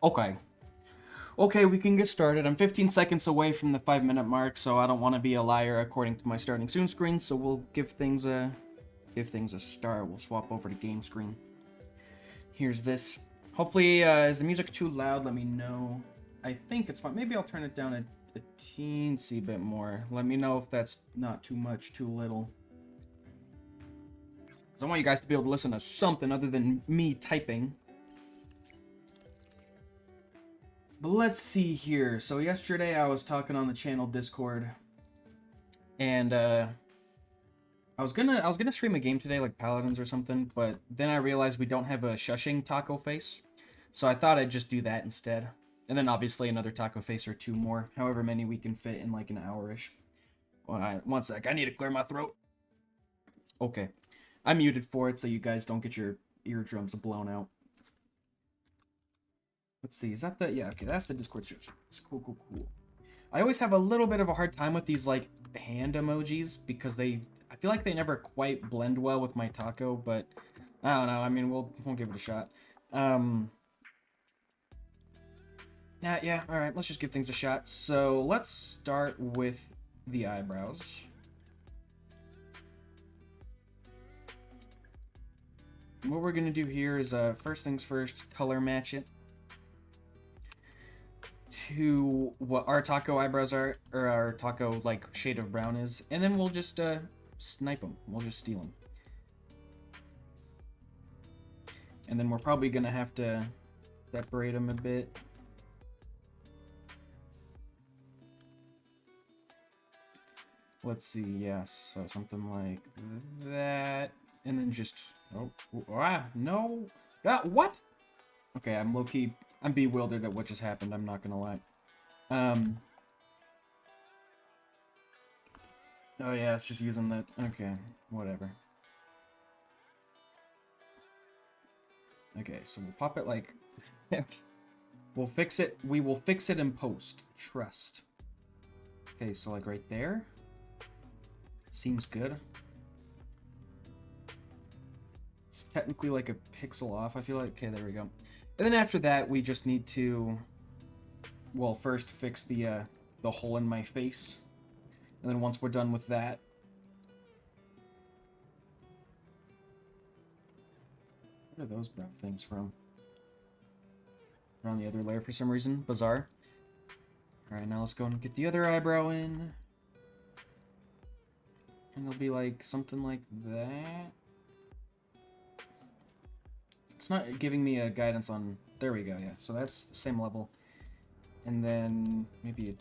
Okay. Okay, we can get started. I'm 15 seconds away from the 5-minute mark, so I don't want to be a liar according to my starting soon screen, so we'll give things a start. We'll swap over to game screen. Here's this. Hopefully, is the music too loud? Let me know. I think it's fine. Maybe I'll turn it down a teensy bit more. Let me know if that's not too much, too little. Because I want you guys to be able to listen to something other than me typing. But let's see here. So yesterday I was talking on the channel Discord, and I was gonna stream a game today, like Paladins or something, but then I realized we don't have a shushing taco face, so I thought I'd just do that instead. And then obviously another taco face or two more, however many we can fit in like an hour-ish. One sec, I need to clear my throat. Okay, I muted for it so you guys don't get your eardrums blown out. Let's see, is that the... Yeah, okay, that's the Discord search. It's cool, cool, cool. I always have a little bit of a hard time with these, like, hand emojis, because I feel like they never quite blend well with my taco, but I don't know, I mean, we'll give it a shot. Yeah, alright, let's just give things a shot. So, let's start with the eyebrows. And what we're gonna do here is, first things first, color match it to what our taco eyebrows are, or our taco like shade of brown is, and then we'll just snipe them. We'll just steal them, and then we're probably gonna have to separate them a bit. Let's see, yes, so something like that, and then just no, what? Okay, I'm bewildered at what just happened. I'm not gonna lie. Oh yeah, it's just using that. Okay, whatever. Okay, so we'll pop it like... We'll fix it. We will fix it in post. Trust. Okay, so like right there. Seems good. It's technically like a pixel off, I feel like. Okay, there we go. And then after that, we just need to... Well, first fix the hole in my face. And then once we're done with that... What are those brown things from? They're on the other layer for some reason. Bizarre. Alright, now let's go and get the other eyebrow in. And it'll be like something like that. It's not giving me a guidance on... There we go, yeah. So that's the same level. And then maybe a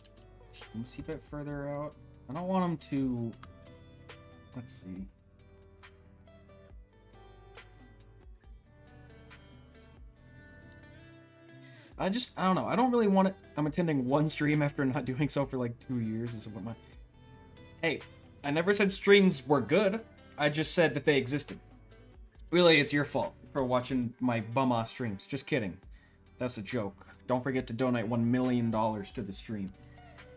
teensy bit further out. I don't want them to... Let's see. I don't know. I don't really want it. I'm attending one stream after not doing so for like 2 years. This is what my... Hey, I never said streams were good. I just said that they existed. Really, it's your fault for watching my bum-ass streams. Just kidding. That's a joke. Don't forget to donate $1 million to the stream.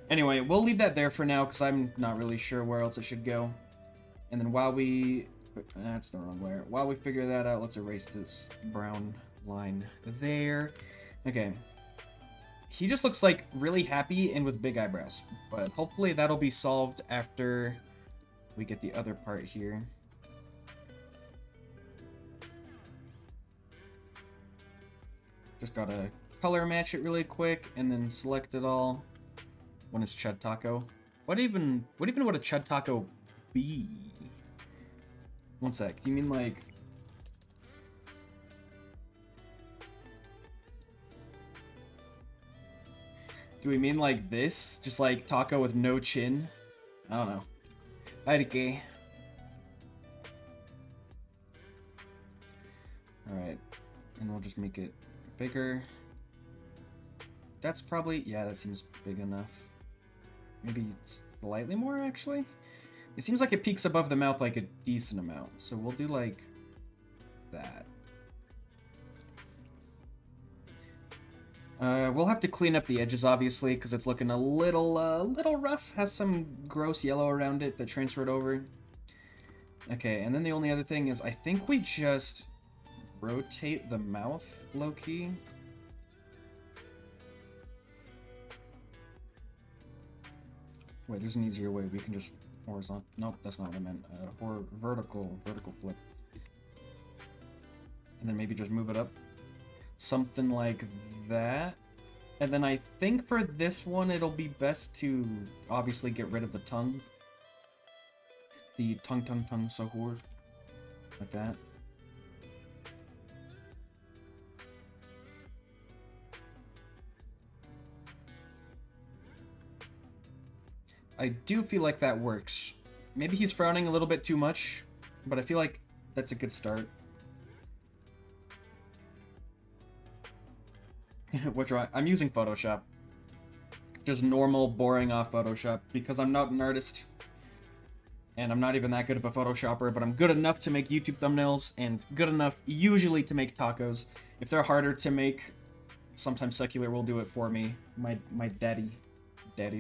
Anyway, we'll leave that there for now, because I'm not really sure where else it should go. And then while we... That's the wrong layer. While we figure that out, let's erase this brown line there. Okay. He just looks like really happy and with big eyebrows. But hopefully that'll be solved after we get the other part here. Just gotta color match it really quick and then select it all when it's Chud Taco. What even would a Chud Taco be? One sec. You mean like... Do we mean like this? Just like taco with no chin? I don't know. Okay. Alright. And we'll just make it bigger. That's probably... Yeah, that seems big enough. Maybe slightly more, actually? It seems like it peaks above the mouth like a decent amount. So we'll do like that. We'll have to clean up the edges, obviously, because it's looking a little rough. Has some gross yellow around it that transferred over. Okay, and then the only other thing is I think we just rotate the mouth low-key. Wait, there's an easier way. We can just horizontal. Nope, that's not what I meant. Or vertical flip. And then maybe just move it up. Something like that. And then I think for this one, it'll be best to obviously get rid of the tongue. The tongue, sahur. Like that. I do feel like that works. Maybe he's frowning a little bit too much, but I feel like that's a good start. Which I'm using Photoshop. Just normal, boring off Photoshop, because I'm not an artist. And I'm not even that good of a Photoshopper, but I'm good enough to make YouTube thumbnails, and good enough usually to make tacos. If they're harder to make, sometimes Secular will do it for me. My daddy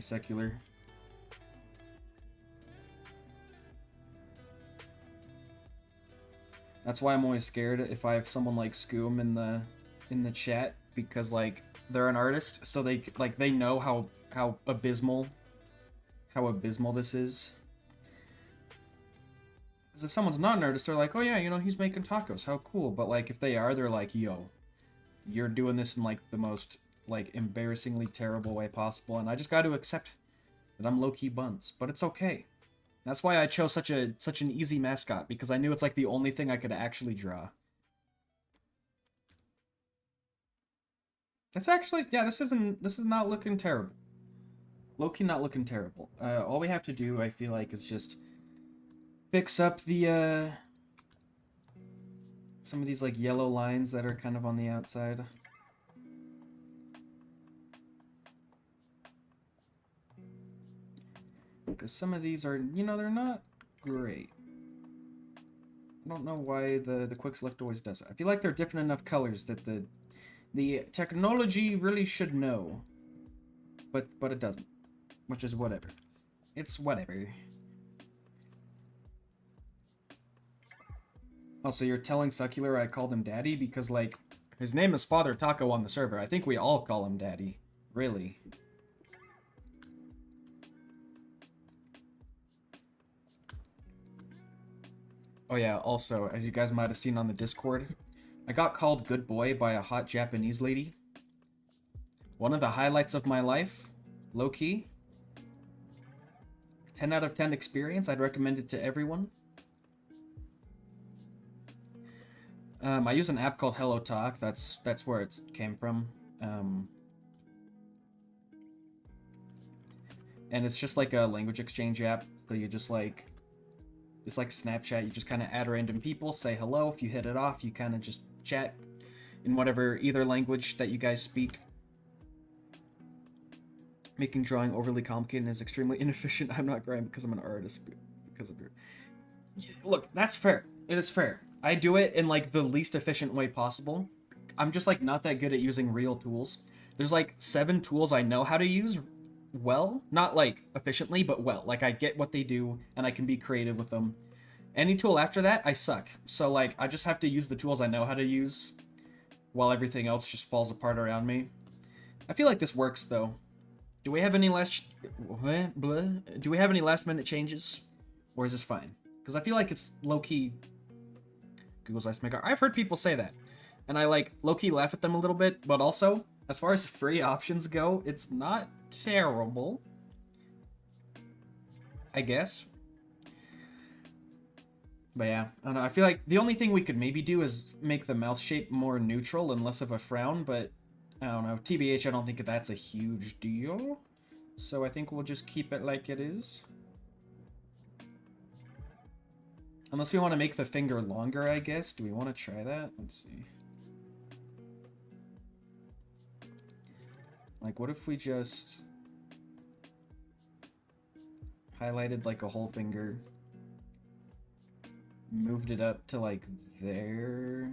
Secular. That's why I'm always scared if I have someone like Scoom in the chat, because like they're an artist, so they know how abysmal this is. Because if someone's not an artist, they're like, oh yeah, you know, he's making tacos, how cool. But like if they are, they're like, yo, you're doing this in like the most like embarrassingly terrible way possible, and I just got to accept that I'm low-key Buns, but it's okay. That's why I chose such an easy mascot, because I knew it's like the only thing I could actually draw. It's actually, yeah, this is not looking terrible. Low-key not looking terrible. All we have to do, I feel like, is just fix up the some of these like yellow lines that are kind of on the outside. Because some of these are, you know, they're not great. I don't know why the quick select always does it. I feel like they're different enough colors that the technology really should know. But it doesn't. Which is whatever. It's whatever. Also, you're telling Secular I called him Daddy because, like, his name is Father Taco on the server. I think we all call him Daddy. Really. Oh yeah, also, as you guys might have seen on the Discord, I got called good boy by a hot Japanese lady. One of the highlights of my life, low-key. 10 out of 10 experience, I'd recommend it to everyone. I use an app called HelloTalk, that's where it came from. And it's just like a language exchange app, so you just like... It's like Snapchat, you just kind of add random people, say hello. If you hit it off, you kind of just chat in whatever, either language that you guys speak. Making drawing overly complicated is extremely inefficient. I'm not crying because I'm an artist, because of your... Look, that's fair. It is fair. I do it in like the least efficient way possible. I'm just like not that good at using real tools. There's like 7 tools I know how to use well, not like efficiently, but well. Like I get what they do and I can be creative with them. Any tool after that, I suck. So like I just have to use the tools I know how to use while everything else just falls apart around me. I feel like this works though. Do we have any last Do we have any last minute changes? Or is this fine? Because I feel like it's low-key Google's Ice Maker. I've heard people say that. And I like low-key laugh at them a little bit, but also, as far as free options go, it's not terrible. I guess. But yeah, I don't know. I feel like the only thing we could maybe do is make the mouth shape more neutral and less of a frown, but I don't know. TBH, I don't think that's a huge deal. So I think we'll just keep it like it is. Unless we want to make the finger longer, I guess. Do we want to try that? Let's see. Like, what if we just highlighted like a whole finger, moved it up to like there,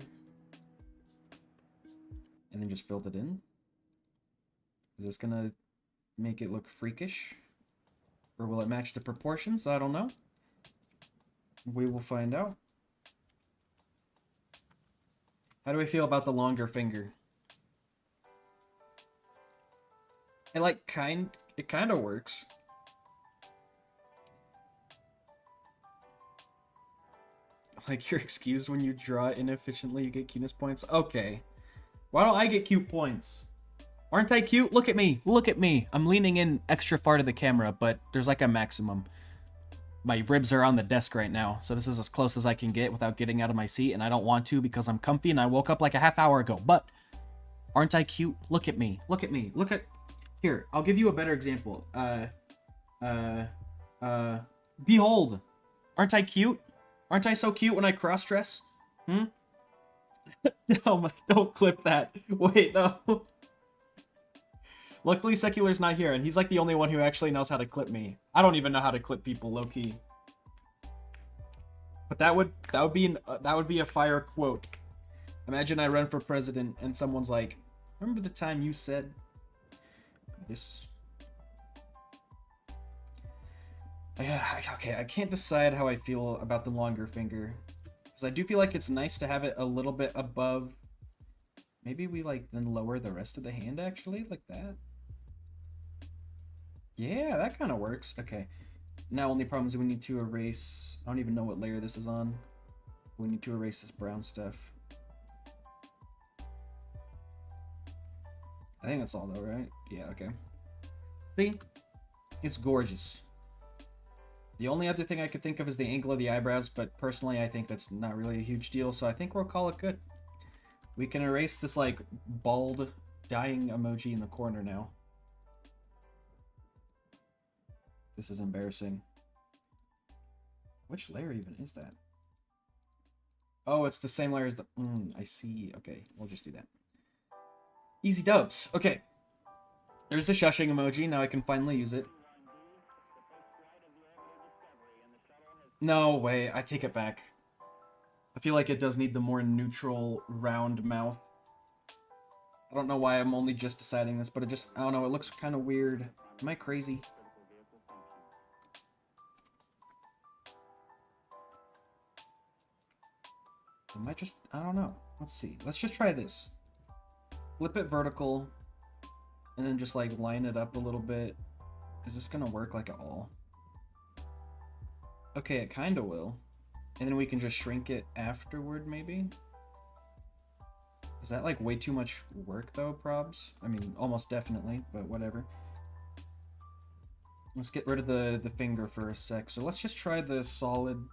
and then just filled it in? Is this gonna make it look freakish? Or will it match the proportions? I don't know. We will find out. How do I feel about the longer finger? It like it kind of works. Like, you're excused when you draw inefficiently, you get cuteness points. Okay. Why don't I get cute points? Aren't I cute? Look at me. Look at me. I'm leaning in extra far to the camera, but there's like a maximum. My ribs are on the desk right now, so this is as close as I can get without getting out of my seat, and I don't want to because I'm comfy and I woke up like a half hour ago. But aren't I cute? Look at me. Look at me. Look at... Here, I'll give you a better example. Behold. Aren't I cute? Aren't I so cute when I cross-dress? Hmm? No, don't clip that. Wait, no. Luckily, Secular's not here, and he's like the only one who actually knows how to clip me. I don't even know how to clip people, low-key. But that would be a fire quote. Imagine I run for president, and someone's like, "Remember the time you said this?" Okay, I can't decide how I feel about the longer finger. Because I do feel like it's nice to have it a little bit above. Maybe we, like, then lower the rest of the hand, actually, like that. Yeah, that kind of works. Okay. Now, only problem is we need to erase... I don't even know what layer this is on. We need to erase this brown stuff. I think that's all, though, right? Yeah, okay. See? It's gorgeous. The only other thing I could think of is the angle of the eyebrows, but personally I think that's not really a huge deal, so I think we'll call it good. We can erase this, like, bald, dying emoji in the corner now. This is embarrassing. Which layer even is that? Oh, it's the same layer as the... I see. Okay, we'll just do that. Easy dubs. Okay. There's the shushing emoji. Now I can finally use it. No way. I take it back. I feel like it does need the more neutral, round mouth. I don't know why I'm only just deciding this, but it just... I don't know. It looks kind of weird. Am I crazy? Am I just... I don't know. Let's see. Let's just try this. Flip it vertical. And then just, like, line it up a little bit. Is this gonna work, like, at all? Okay, it kinda will. And then we can just shrink it afterward, maybe? Is that, like, way too much work, though, probs? I mean, almost definitely, but whatever. Let's get rid of the finger for a sec. So let's just try the solid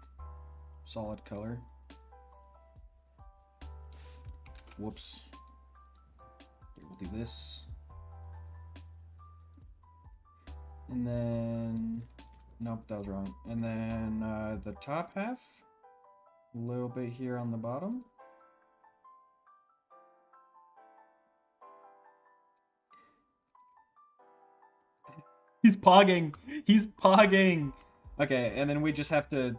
color. Whoops. Okay, we'll do this. And then... Nope, that was wrong. And then the top half. A little bit here on the bottom. He's pogging! He's pogging! Okay, and then we just have to,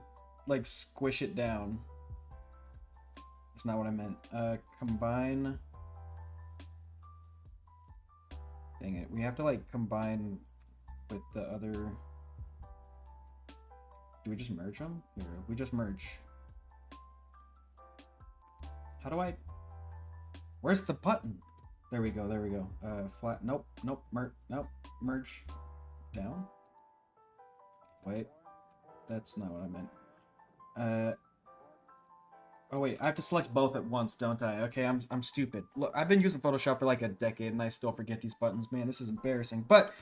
like, squish it down. That's not what I meant. Combine... Dang it. We have to, like, combine with the other... Do we just merge them? Here, we just merge. How do I... Where's the button? There we go, there we go. Flat... Nope, nope, nope. Merge. Down? Wait. That's not what I meant. Oh wait, I have to select both at once, don't I? Okay, I'm stupid. Look, I've been using Photoshop for like a decade and I still forget these buttons. Man, this is embarrassing. But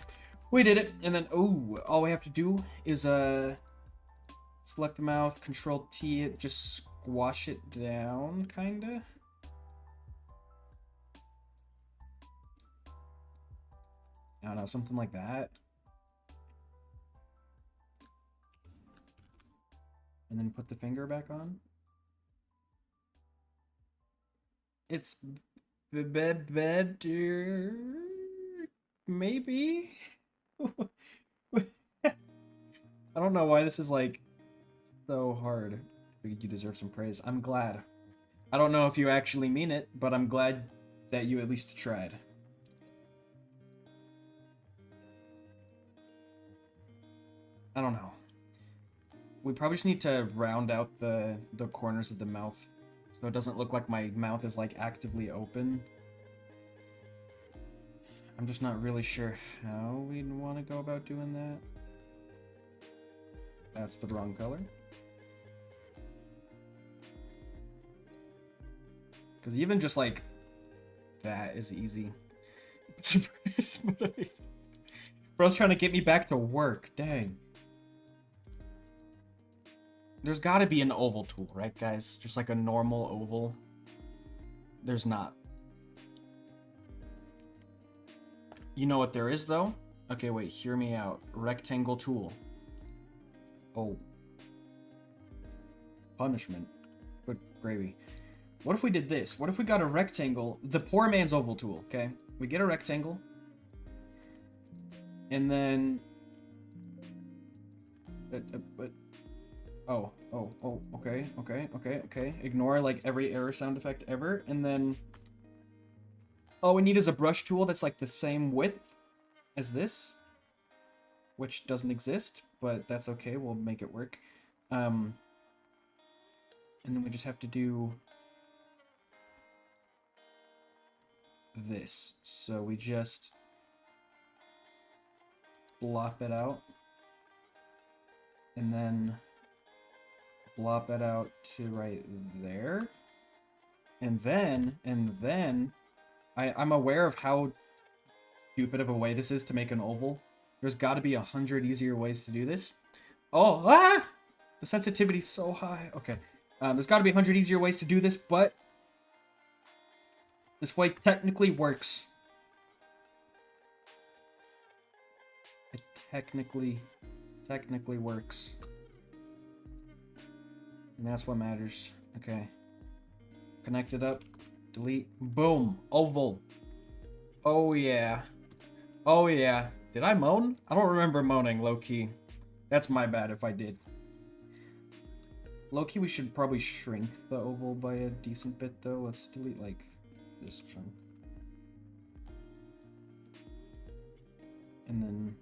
we did it. And then, oh, all we have to do is select the mouth, Control T it, just squash it down, kinda. I don't know, something like that. And then put the finger back on. It's better, maybe? I don't know why this is, like, so hard. You deserve some praise. I'm glad. I don't know if you actually mean it, but I'm glad that you at least tried. I don't know. We probably just need to round out the corners of the mouth so it doesn't look like my mouth is, like, actively open. I'm just not really sure how we'd want to go about doing that. That's the wrong color. Because even just like that is easy. Bro's trying to get me back to work. Dang. There's got to be an oval tool, right, guys? Just like a normal oval. There's not. You know what there is, though? Okay, wait. Hear me out. Rectangle tool. Oh. Punishment. Good gravy. What if we did this? What if we got a rectangle? The poor man's oval tool, okay? We get a rectangle. And then... Oh, okay. Ignore, like, every error sound effect ever. And then... All we need is a brush tool that's, like, the same width as this. Which doesn't exist, but that's okay. We'll make it work. And then we just have to do... this. So we just... blop it out. And then... blop it out to right there. And then... I'm aware of how stupid of a way this is to make an oval. There's got to be 100 easier ways to do this. Oh, ah! The sensitivity's so high. Okay. There's got to be 100 easier ways to do this, but this way technically works. It technically works. And that's what matters. Okay. Connect it up. Delete. Boom. Oval. Oh, yeah. Oh, yeah. Did I moan? I don't remember moaning, low-key. That's my bad if I did. Low-key, we should probably shrink the oval by a decent bit, though. Let's delete, like, this chunk. And then...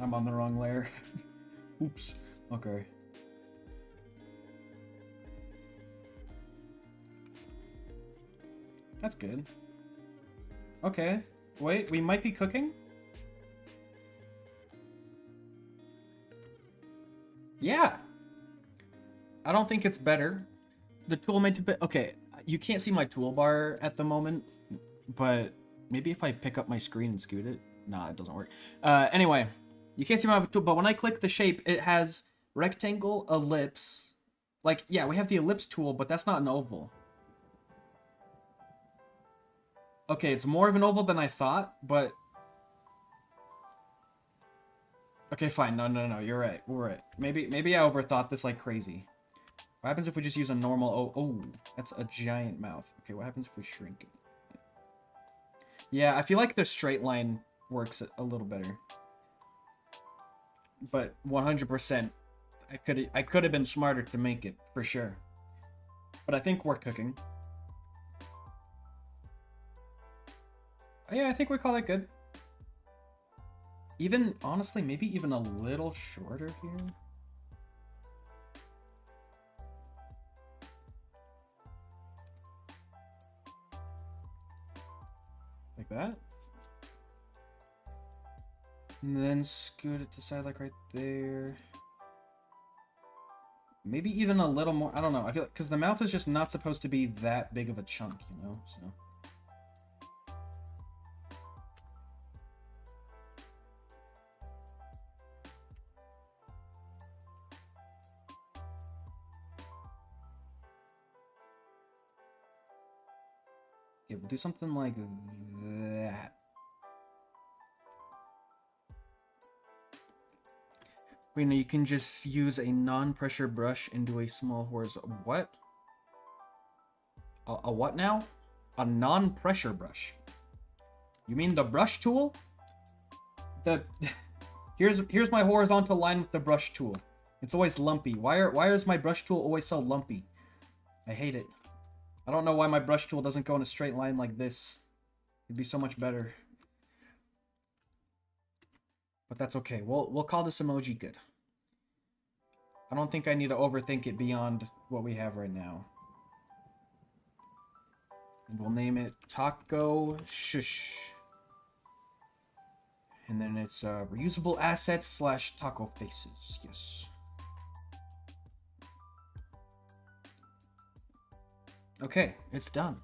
I'm on the wrong layer. Oops. Okay. That's good. Okay. Wait, we might be cooking? Yeah. I don't think it's better. The tool made to be... Okay, you can't see my toolbar at the moment, but maybe if I pick up my screen and scoot it? Nah, it doesn't work. Anyway, you can't see my tool, but when I click the shape, it has rectangle, ellipse. Like, yeah, we have the ellipse tool, but that's not an oval. Okay, it's more of an oval than I thought, but... Okay, fine. No. You're right. We're right. Maybe I overthought this like crazy. What happens if we just use a normal... Oh, that's a giant mouth. Okay, what happens if we shrink it? Yeah, I feel like the straight line works a little better. But 100%, I could have been smarter to make it, for sure. But I think we're cooking. Yeah, I think we call it good. Even, honestly, maybe even a little shorter here. Like that. And then scoot it to side like right there. Maybe even a little more. I don't know. I feel like, because the mouth is just not supposed to be that big of a chunk, you know? So. Yeah, we'll do something like that. Wait, no, you can just use a non-pressure brush into a small horizontal... What? A what now? A non-pressure brush. You mean the brush tool? Here's my horizontal line with the brush tool. It's always lumpy. Why is my brush tool always so lumpy? I hate it. I don't know why my brush tool doesn't go in a straight line like this. It'd be so much better. But that's okay. We'll call this emoji good. I don't think I need to overthink it beyond what we have right now. And we'll name it Taco Shush. And then it's reusable assets slash taco faces. Yes. Okay, it's done.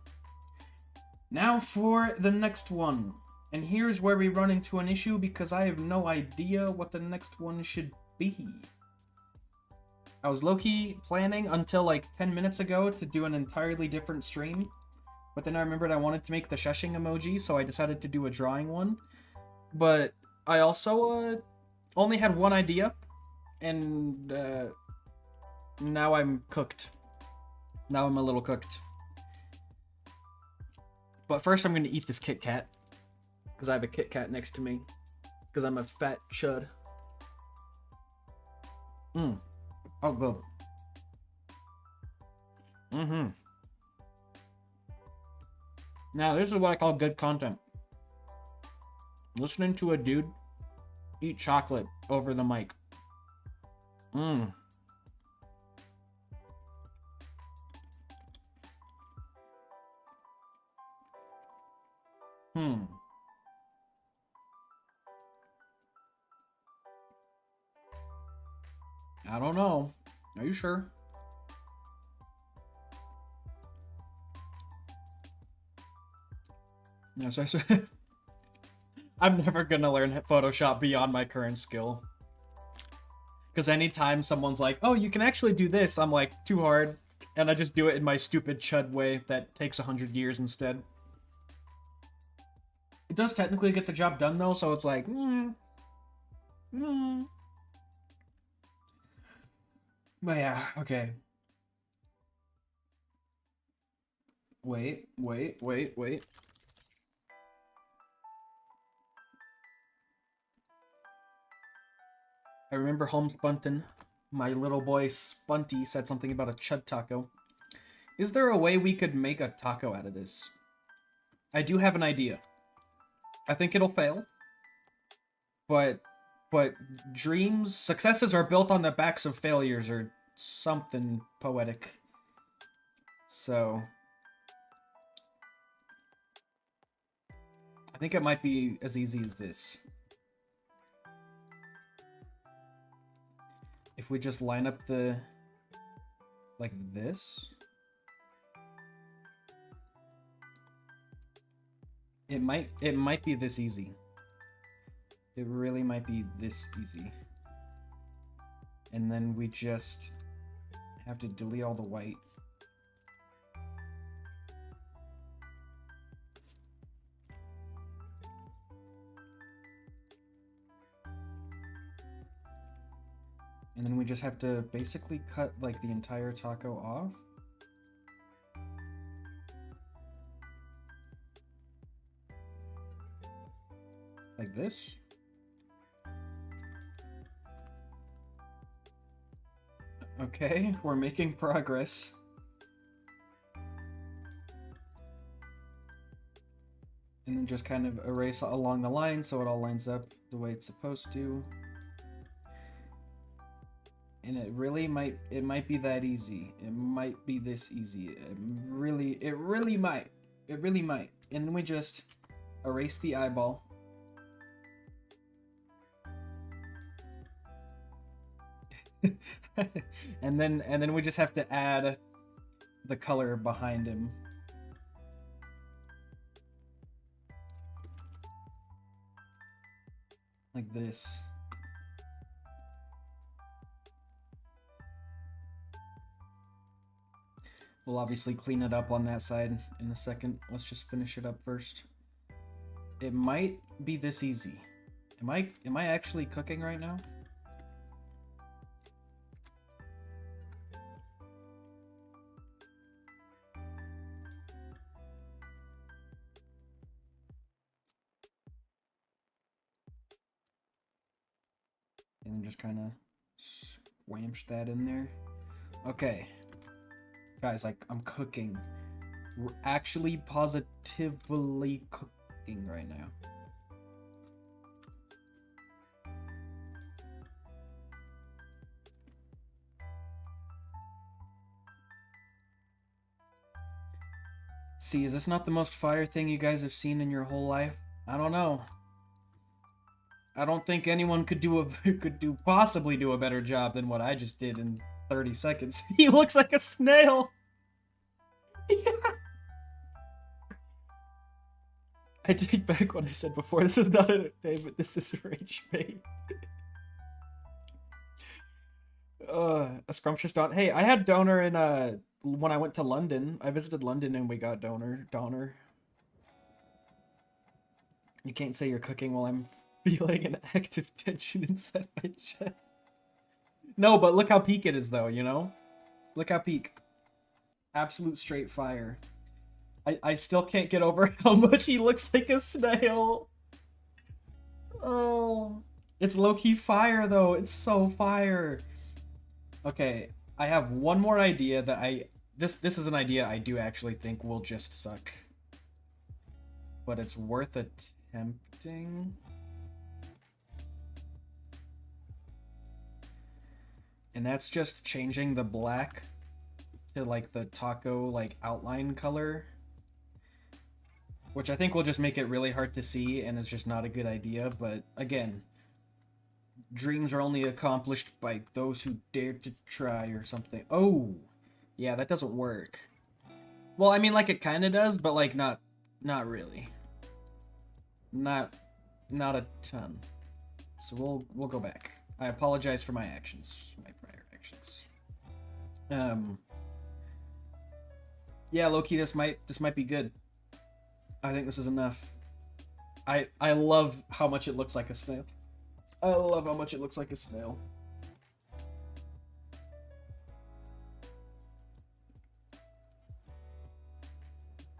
Now for the next one. And here's where we run into an issue because I have no idea what the next one should be. I was low-key planning until like 10 minutes ago to do an entirely different stream. But then I remembered I wanted to make the shushing emoji, so I decided to do a drawing one. But I also only had one idea. And now I'm cooked. Now I'm a little cooked. But first I'm going to eat this Kit Kat. Because I have a Kit Kat next to me. Because I'm a fat chud. Oh, good. Now, this is what I call good content. Listening to a dude eat chocolate over the mic. I don't know. Are you sure? No, sorry. I'm never gonna learn Photoshop beyond my current skill. Because anytime someone's like, oh, you can actually do this, I'm like, too hard. And I just do it in my stupid chud way that takes 100 years instead. It does technically get the job done, though, so it's like, But yeah, okay. Wait. I remember Holmes Bunton, my little boy Spunty, said something about a chud taco. Is there a way we could make a taco out of this? I do have an idea. I think it'll fail. But dreams, successes are built on the backs of failures or something poetic. So I think it might be as easy as this. If we just line up the like this, it might be this easy. It really might be this easy. And then we just have to delete all the white. And then we just have to basically cut like the entire taco off. Like this. Okay, we're making progress. And then just kind of erase along the line so it all lines up the way it's supposed to. And it might be that easy. It might be this easy. It really might. And then we just erase the eyeball. and then we just have to add the color behind him. Like this. We'll obviously clean it up on that side in a second. Let's just finish it up first. It might be this easy. Am I actually cooking right now? And just kind of squamsh that in there. Okay. Guys, like, I'm cooking. We're actually positively cooking right now. See, is this not the most fire thing you guys have seen in your whole life? I don't know. I don't think anyone could do possibly do a better job than what I just did in 30 seconds. He looks like a snail. Yeah. I take back what I said before. This is not a day, but this is rage bait. A scrumptious don. Hey, I had Donor in when I went to London. I visited London and we got Donor. You can't say you're cooking while I'm feeling an active tension inside my chest. No, but look how peak it is though, you know? Look how peak. Absolute straight fire. I still can't get over how much he looks like a snail. Oh, it's low-key fire though. It's so fire. Okay, I have one more idea that this is an idea I do actually think will just suck. But it's worth attempting. And that's just changing the black to like the taco like outline color. Which I think will just make it really hard to see and is just not a good idea, but again, dreams are only accomplished by those who dare to try or something. Oh, yeah, that doesn't work. Well, I mean, like it kind of does, but like not really. Not a ton. So we'll go back. I apologize for my actions, my prior actions. Yeah, Loki, this might be good. I think this is enough. I love how much it looks like a snail. I love how much it looks like a snail.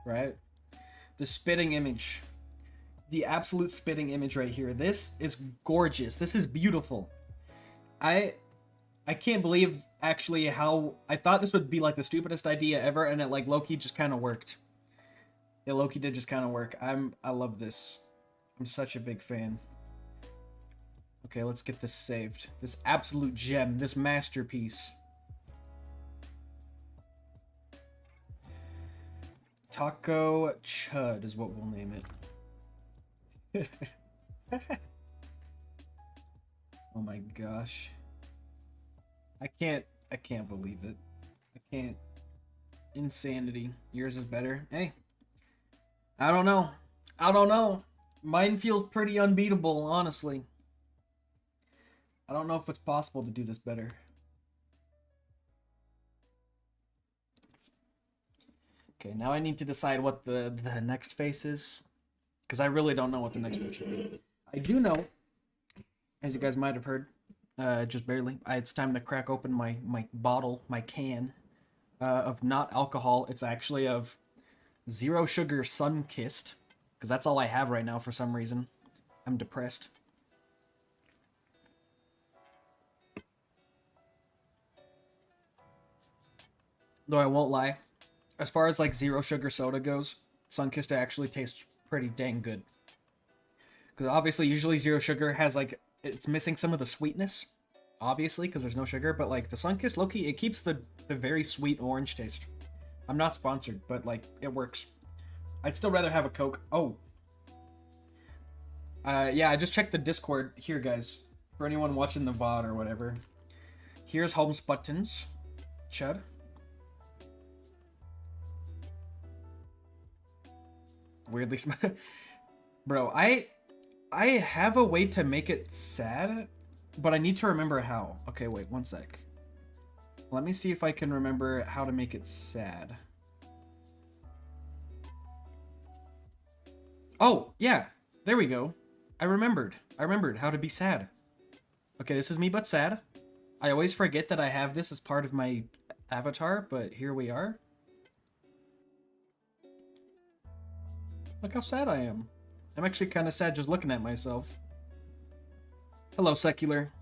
Right? The spitting image. The absolute spitting image right here. This is gorgeous. This is beautiful. I can't believe actually how I thought this would be like the stupidest idea ever, and it like low-key just kind of worked. Yeah, Loki did just kind of work. I love this. I'm such a big fan. Okay, let's get this saved. This absolute gem, this masterpiece. Taco Chud is what we'll name it. Oh my gosh. I can't believe it. I can't. Insanity. Yours is better. Hey. I don't know. Mine feels pretty unbeatable, honestly. I don't know if it's possible to do this better. Okay, now I need to decide what the next face is. Because I really don't know what the next one should be. I do know, as you guys might have heard, just barely, it's time to crack open my bottle, my can, of not alcohol. It's actually of Zero Sugar Sun-Kissed, because that's all I have right now for some reason. I'm depressed. Though I won't lie, as far as like Zero Sugar soda goes, Sun-Kissed actually tastes pretty dang good. Because obviously, usually Zero Sugar has like, it's missing some of the sweetness, obviously, because there's no sugar, but like the Sun-Kissed, low-key, it keeps the very sweet orange taste. I'm not sponsored, but like, it works. I'd still rather have a Coke. Oh. Yeah, I just checked the Discord here, guys. For anyone watching the VOD or whatever. Here's Holmes Buttons. Chud. Weirdly smell. Bro, I have a way to make it sad, but I need to remember how. Okay, wait, one sec. Let me see if I can remember how to make it sad. Oh, yeah. There we go. I remembered how to be sad. Okay, this is me but sad. I always forget that I have this as part of my avatar, but here we are. Look how sad I am. I'm actually kind of sad just looking at myself. Hello, Secular.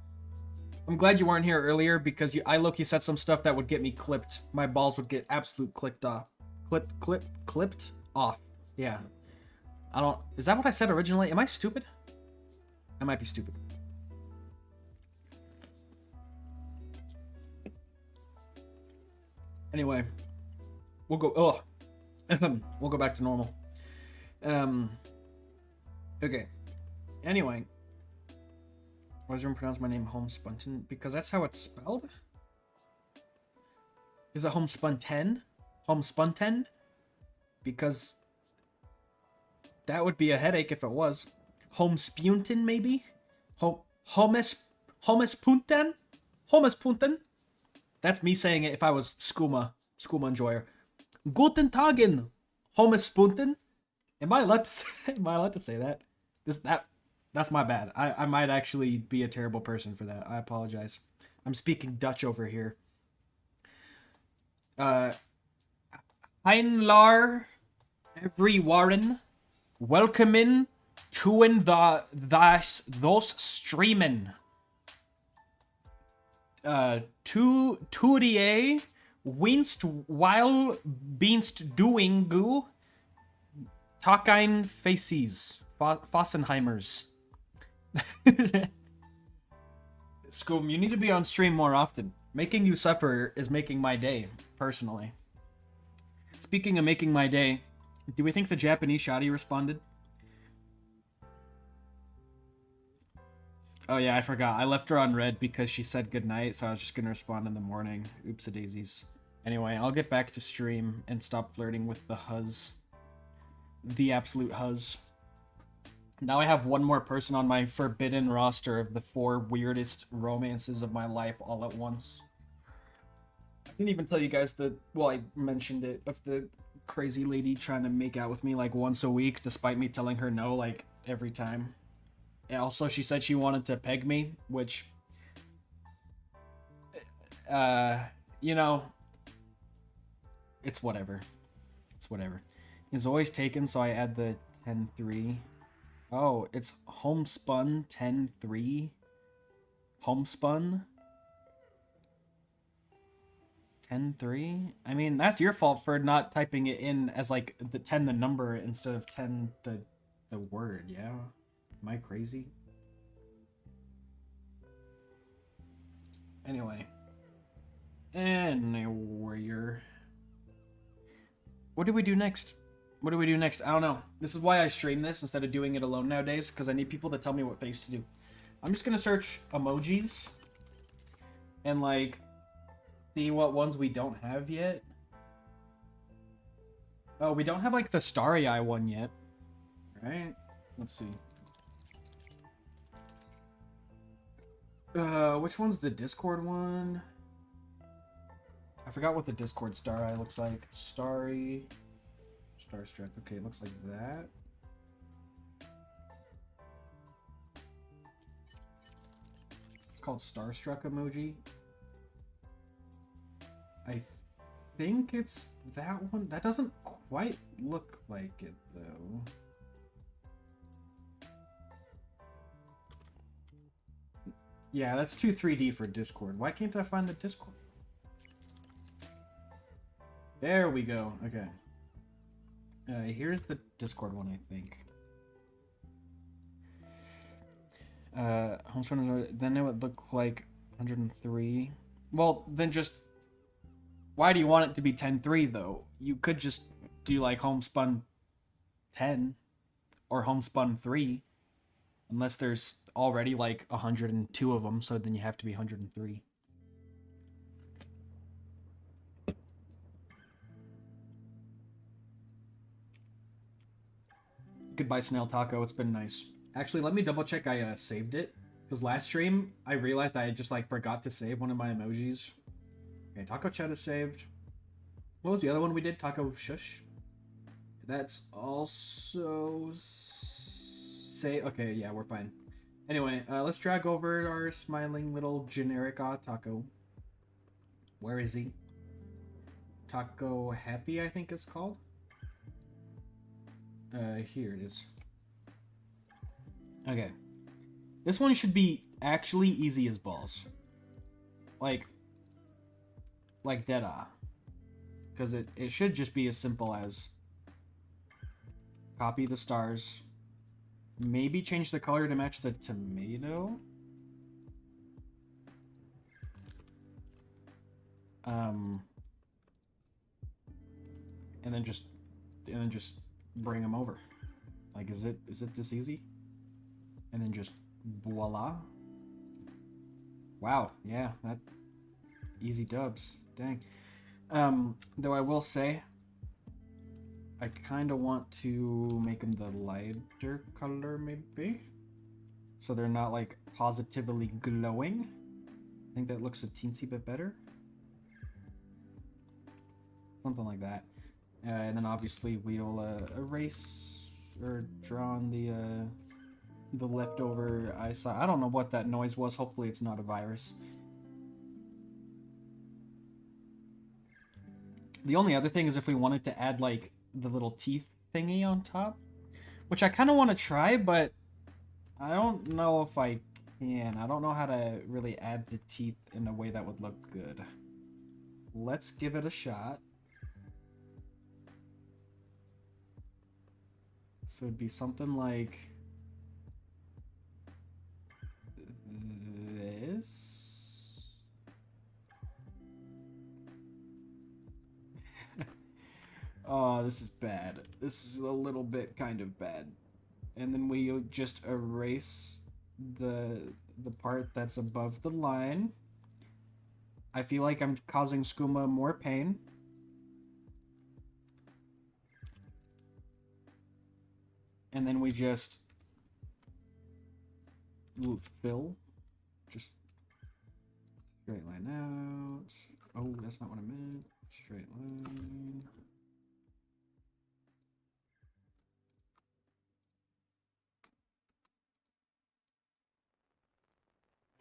I'm glad you weren't here earlier because I low-key said some stuff that would get me clipped. My balls would get absolute clipped off. Clipped off. Yeah. Is that what I said originally? Am I stupid? I might be stupid. Anyway, we'll go. We'll go back to normal. Okay. Anyway, Why does everyone pronounce my name Homespunten? Because that's how it's spelled? Is it Homespunten? Homespunten? Because that would be a headache if it was. Homespunten, maybe? Homespunten? Homespunten? That's me saying it if I was Skooma enjoyer. Guten Tagen, Homespunten? Am I allowed to say that? That's my bad. I might actually be a terrible person for that. I apologize. I'm speaking Dutch over here. Heinlar, every Warren, welcome in to in the those streamin'. Tudie, winst while beanst doing goo. Takein faces. Fossenheimers. Scoob, you need to be on stream more often. Making you suffer is making my day, personally. Speaking of making my day, do we think the Japanese shoddy responded? Oh yeah, I forgot. I left her on red because she said goodnight, so I was just gonna respond in the morning. Oops-a-daisies. Anyway, I'll get back to stream and stop flirting with the huzz. The absolute huzz. Now I have one more person on my forbidden roster of the 4 weirdest romances of my life all at once. I didn't even tell you guys well, I mentioned it, of the crazy lady trying to make out with me like once a week, despite me telling her no like every time. And also, she said she wanted to peg me, which, you know, it's whatever. It's whatever. It's always taken, so I add the 10-3. Oh, it's homespun 10-3. Homespun 10-3. I mean, that's your fault for not typing it in as like the 10 the number instead of 10 the word. Yeah, am I crazy? Anyway, what do we do next? What do we do next? I don't know. This is why I stream this instead of doing it alone nowadays, because I need people to tell me what face to do. I'm just gonna search emojis and like see what ones we don't have yet. Oh, we don't have like the starry eye one yet, right? Let's see. Which one's the Discord one? I forgot what the Discord star eye looks like. Starstruck. Okay, it looks like that. It's called Starstruck emoji. I think it's that one. That doesn't quite look like it, though. Yeah, that's too 3D for Discord. Why can't I find the Discord? There we go. Okay. Here's the Discord one, I think. Homespun, then it would look like 103. Well, then just... Why do you want it to be 10-3, though? You could just do, like, Homespun 10 or Homespun 3. Unless there's already, like, 102 of them, so then you have to be 103. Goodbye, Snail Taco. It's been nice. Actually, let me double check I saved it. Because last stream, I realized I just, like, forgot to save one of my emojis. Okay, Taco Chat is saved. What was the other one we did? Taco Shush? That's also... Okay, yeah, we're fine. Anyway, let's drag over our smiling little generic taco. Where is he? Taco Happy, I think it's called. Here it is. Okay. This one should be actually easy as balls. Like Dead-ah. Because it should just be as simple as copy the stars. Maybe change the color to match the tomato. And then just bring them over. Like, is it this easy? And then just voila. Wow, yeah, that easy dubs. Dang. Though I will say, I kind of want to make them the lighter color, maybe, so they're not like positively glowing. I think that looks a teensy bit better. Something like that. And then obviously we'll erase or draw on the leftover eyesight. I don't know what that noise was. Hopefully it's not a virus. The only other thing is if we wanted to add like the little teeth thingy on top, which I kind of want to try, but I don't know if I can. I don't know how to really add the teeth in a way that would look good. Let's give it a shot. So it'd be something like this. Oh, this is bad. This is a little bit kind of bad. And then we just erase the part that's above the line. I feel like I'm causing Skooma more pain. And then we just fill. Just straight line out. Oh, that's not what I meant. Straight line.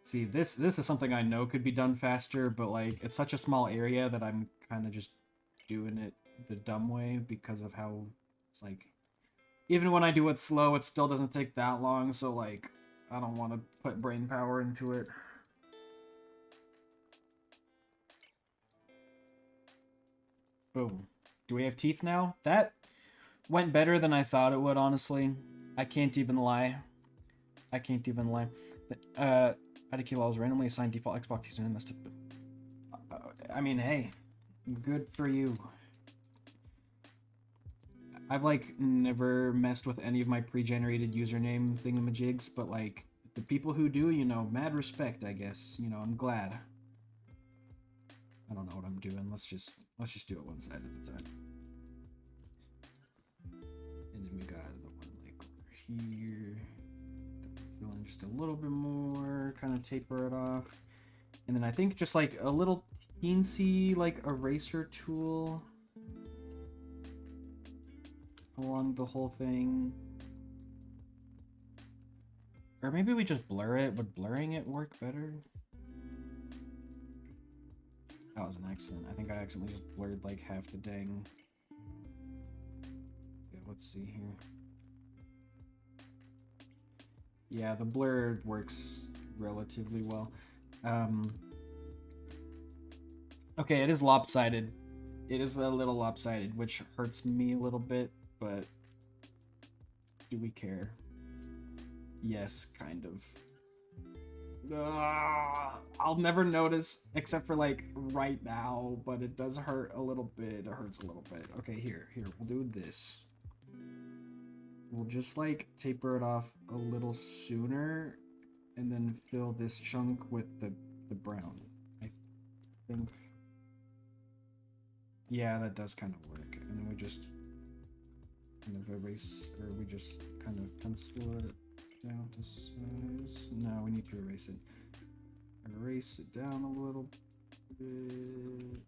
See, this is something I know could be done faster, but like it's such a small area that I'm kind of just doing it the dumb way because of how it's like even when I do it slow, it still doesn't take that long, so like I don't want to put brain power into it. Boom. Do we have teeth now? That went better than I thought it would, honestly. I can't even lie. I can't even lie. Adikilo was randomly assigned default Xbox username. That's I mean, hey, good for you. I've like never messed with any of my pre-generated username thingamajigs, but like the people who do, you know, mad respect, I guess. You know, I'm glad. I don't know what I'm doing. Let's just do it one side at a time. And then we got the one like over here. Fill in just a little bit more, kind of taper it off. And then I think just like a little teensy like eraser tool along the whole thing. Or maybe we just blur it. Would blurring it work better? That was an accident. I think I accidentally just blurred like half the dang. Okay, let's see here. Yeah, the blur works relatively well. Okay, it is lopsided. It is a little lopsided, which hurts me a little bit, but do we care? Yes, kind of. I'll never notice, except for like right now, but it does hurt a little bit. It hurts a little bit. Okay, here, we'll do this. We'll just like taper it off a little sooner and then fill this chunk with the brown. I think. Yeah, that does kind of work. And then we just kind of erase, or we just kind of pencil it down to size. No, we need to erase it. Erase it down a little bit.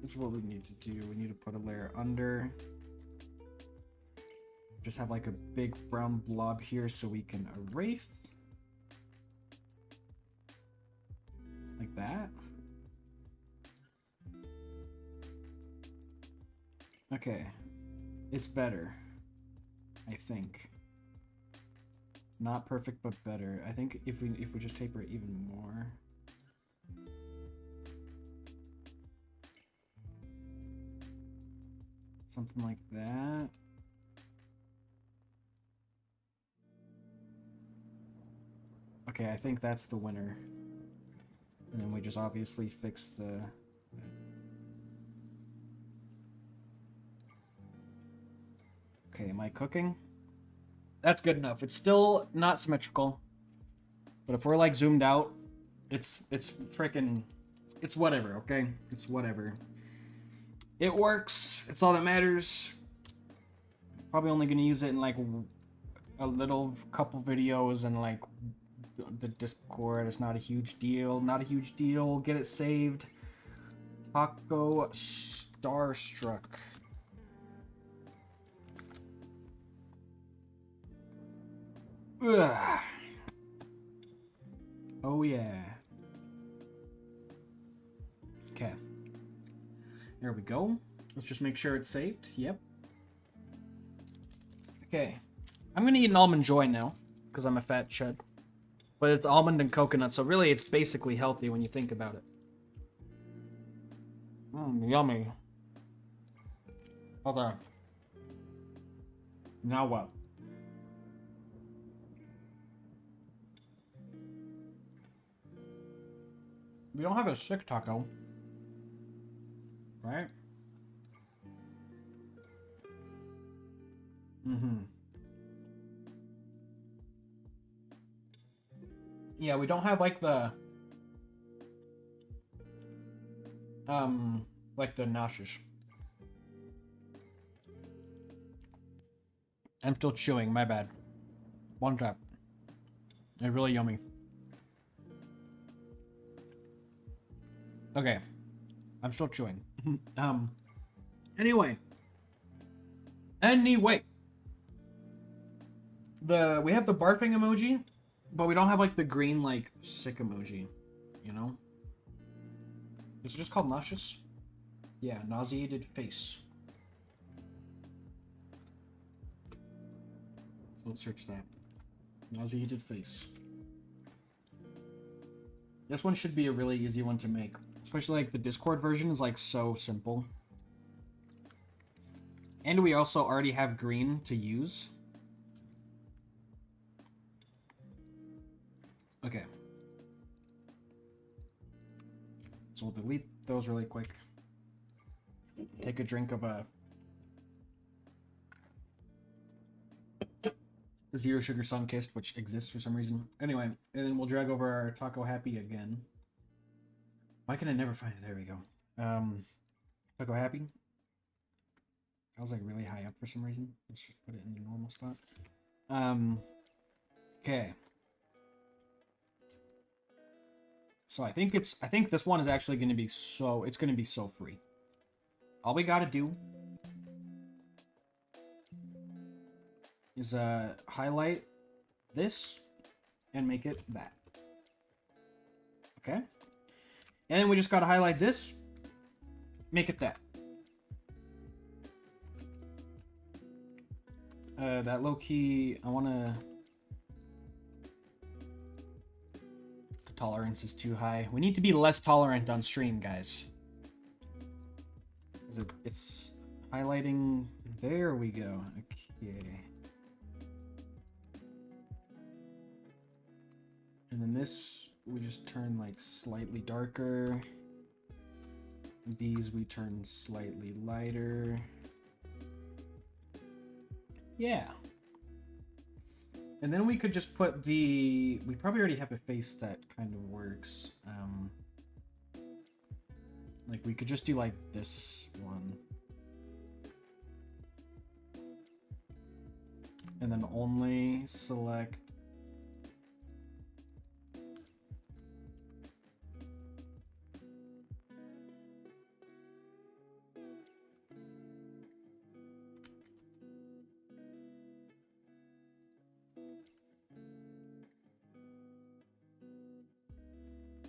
This is what we need to do. We need to put a layer under. Just have like a big brown blob here so we can erase. Like that. Okay. It's better. I think. Not perfect, but better. I think if we just taper it even more. Something like that. Okay, I think that's the winner. And then we just obviously fix the... Okay, am I cooking? That's good enough. It's still not symmetrical. But if we're like zoomed out, It's freaking, it's whatever, okay? It's whatever. It works. It's all that matters. Probably only gonna use it in like a little couple videos and like the Discord. It's not a huge deal. Not a huge deal. Get it saved. Taco Starstruck. Ugh. Oh yeah. Okay. There we go. Let's just make sure it's saved. Yep. Okay. I'm gonna eat an almond joy now, because I'm a fat chud. But it's almond and coconut, so really it's basically healthy when you think about it. Yummy. Okay. Now what? We don't have a sick taco. Right? Mm-hmm. Yeah, we don't have like the nauseous. I'm still chewing, my bad. One tap. They're really yummy. Okay. I'm still chewing. Anyway. We have the barfing emoji, but we don't have like the green like sick emoji, you know? Is it just called nauseous? Yeah, nauseated face. So let's search that. Nauseated face. This one should be a really easy one to make. Especially like the Discord version is like so simple. And we also already have green to use. Okay. So we'll delete those really quick. Take a drink of a Zero Sugar Sunkist, which exists for some reason. Anyway, and then we'll drag over our Taco Happy again. Why can I never find it? There we go. Taco Happy. I was like really high up for some reason. Let's just put it in the normal spot. Okay. So I think this one is actually going to be so free. All we got to do is highlight this and make it that. Okay? And then we just got to highlight this, make it that. That low key, I want to... The tolerance is too high. We need to be less tolerant on stream, guys. It's highlighting... There we go. Okay. And then this, we just turn like slightly darker. These we turn slightly lighter. Yeah. And then we could just put we probably already have a face that kind of works. Like we could just do like this one. And then only select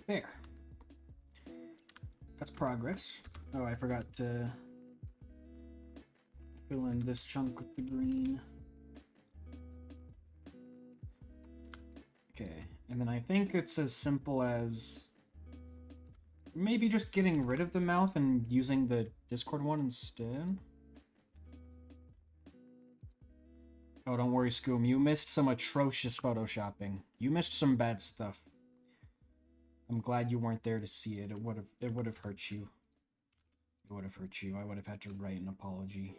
there. That's progress. Oh, I forgot to fill in this chunk with the green. Okay, and then I think it's as simple as maybe just getting rid of the mouth and using the Discord one instead. Oh, don't worry, Scoom. You missed some atrocious photoshopping. You missed some bad stuff. I'm glad you weren't there to see it. It would have hurt you. It would have hurt you. I would have had to write an apology.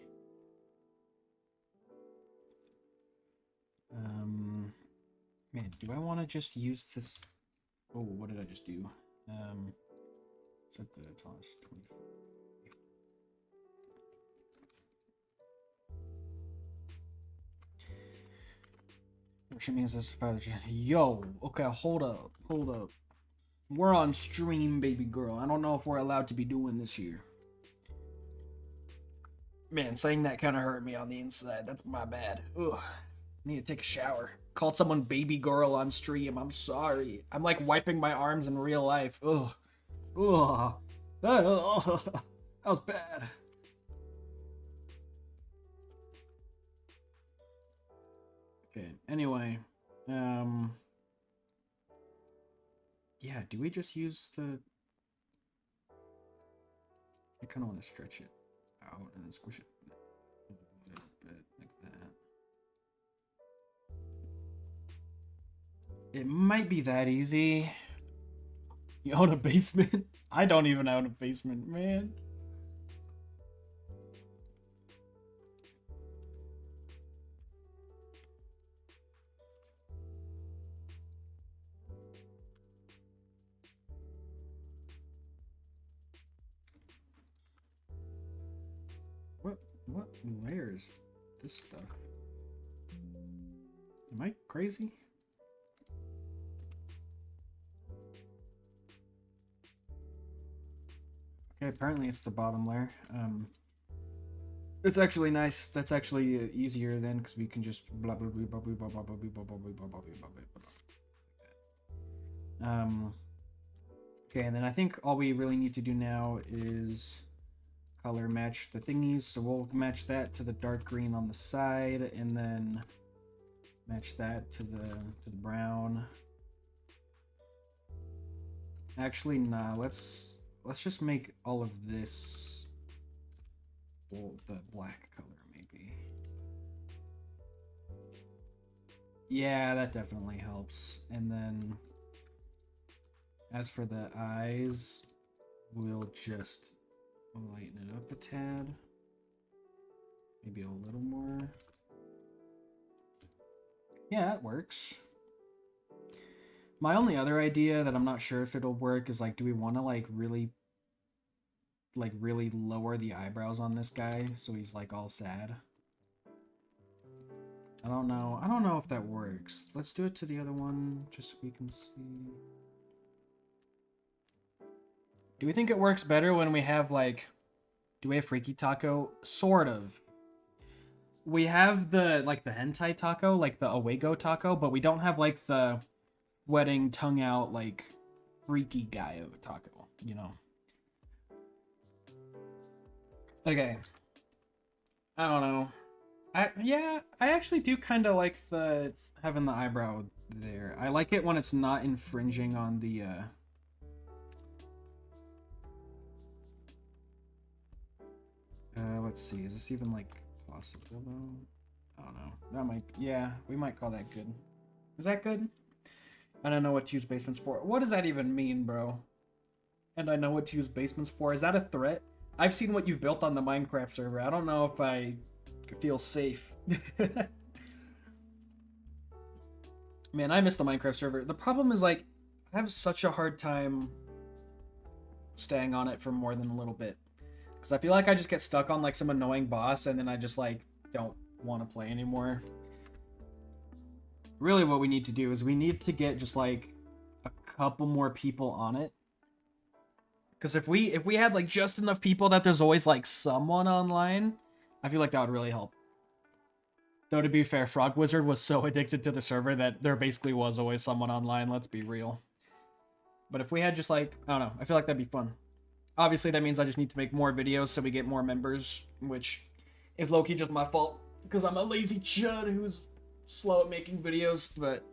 Man, do I want to just use this Oh, what did I just do? Set the tolerance to 24. Which means this father. Yo, okay, hold up. We're on stream, baby girl. I don't know if we're allowed to be doing this here. Man, saying that kind of hurt me on the inside. That's my bad. Ugh. Need to take a shower. Called someone baby girl on stream. I'm sorry. I'm like wiping my arms in real life. Ugh. Ugh. That was bad. Okay, anyway. Yeah, do we just use the... I kind of want to stretch it out and then squish it a little bit like that. It might be that easy. You own a basement? I don't even own a basement, man. What layers this stuff? Am I crazy? Okay, apparently it's the bottom layer. It's actually nice. That's actually easier then, because we can just blah blah blah blah blah blah blah blah blah blah blah blah blah. Okay, and then I think all we really need to do now is color match the thingies. So we'll match that to the dark green on the side, and then match that to the brown. Actually, nah. Let's just make all of this the black color, maybe. Yeah, that definitely helps. And then as for the eyes, we'll just lighten it up a tad. Maybe a little more. Yeah, that works. My only other idea that I'm not sure if it'll work is like, do we want to like really lower the eyebrows on this guy so he's like all sad? I don't know. I don't know if that works. Let's do it to the other one just so we can see. Do we think it works better when we have like, do we have Freaky Taco? Sort of. We have the like the hentai taco, like the Awego taco, but we don't have like the sweating tongue out like freaky guy of a taco, you know. Okay. I don't know. I actually do kind of like the having the eyebrow there. I like it when it's not infringing on the let's see. Is this even like possible though? I don't know. That might, yeah, we might call that good. Is that good? I don't know what to use basements for. What does that even mean, bro? And I know what to use basements for. Is that a threat? I've seen what you've built on the Minecraft server. I don't know if I feel safe. Man, I miss the Minecraft server. The problem is, like, I have such a hard time staying on it for more than a little bit. Because I feel like I just get stuck on, like, some annoying boss, and then I just, like, don't want to play anymore. Really what we need to do is we need to get just, like, a couple more people on it. Because if we had, like, just enough people that there's always, like, someone online, I feel like that would really help. Though, to be fair, Frog Wizard was so addicted to the server that there basically was always someone online, let's be real. But if we had just, like, I don't know, I feel like that'd be fun. Obviously, that means I just need to make more videos so we get more members, which is low-key just my fault, because I'm a lazy chud who's slow at making videos, but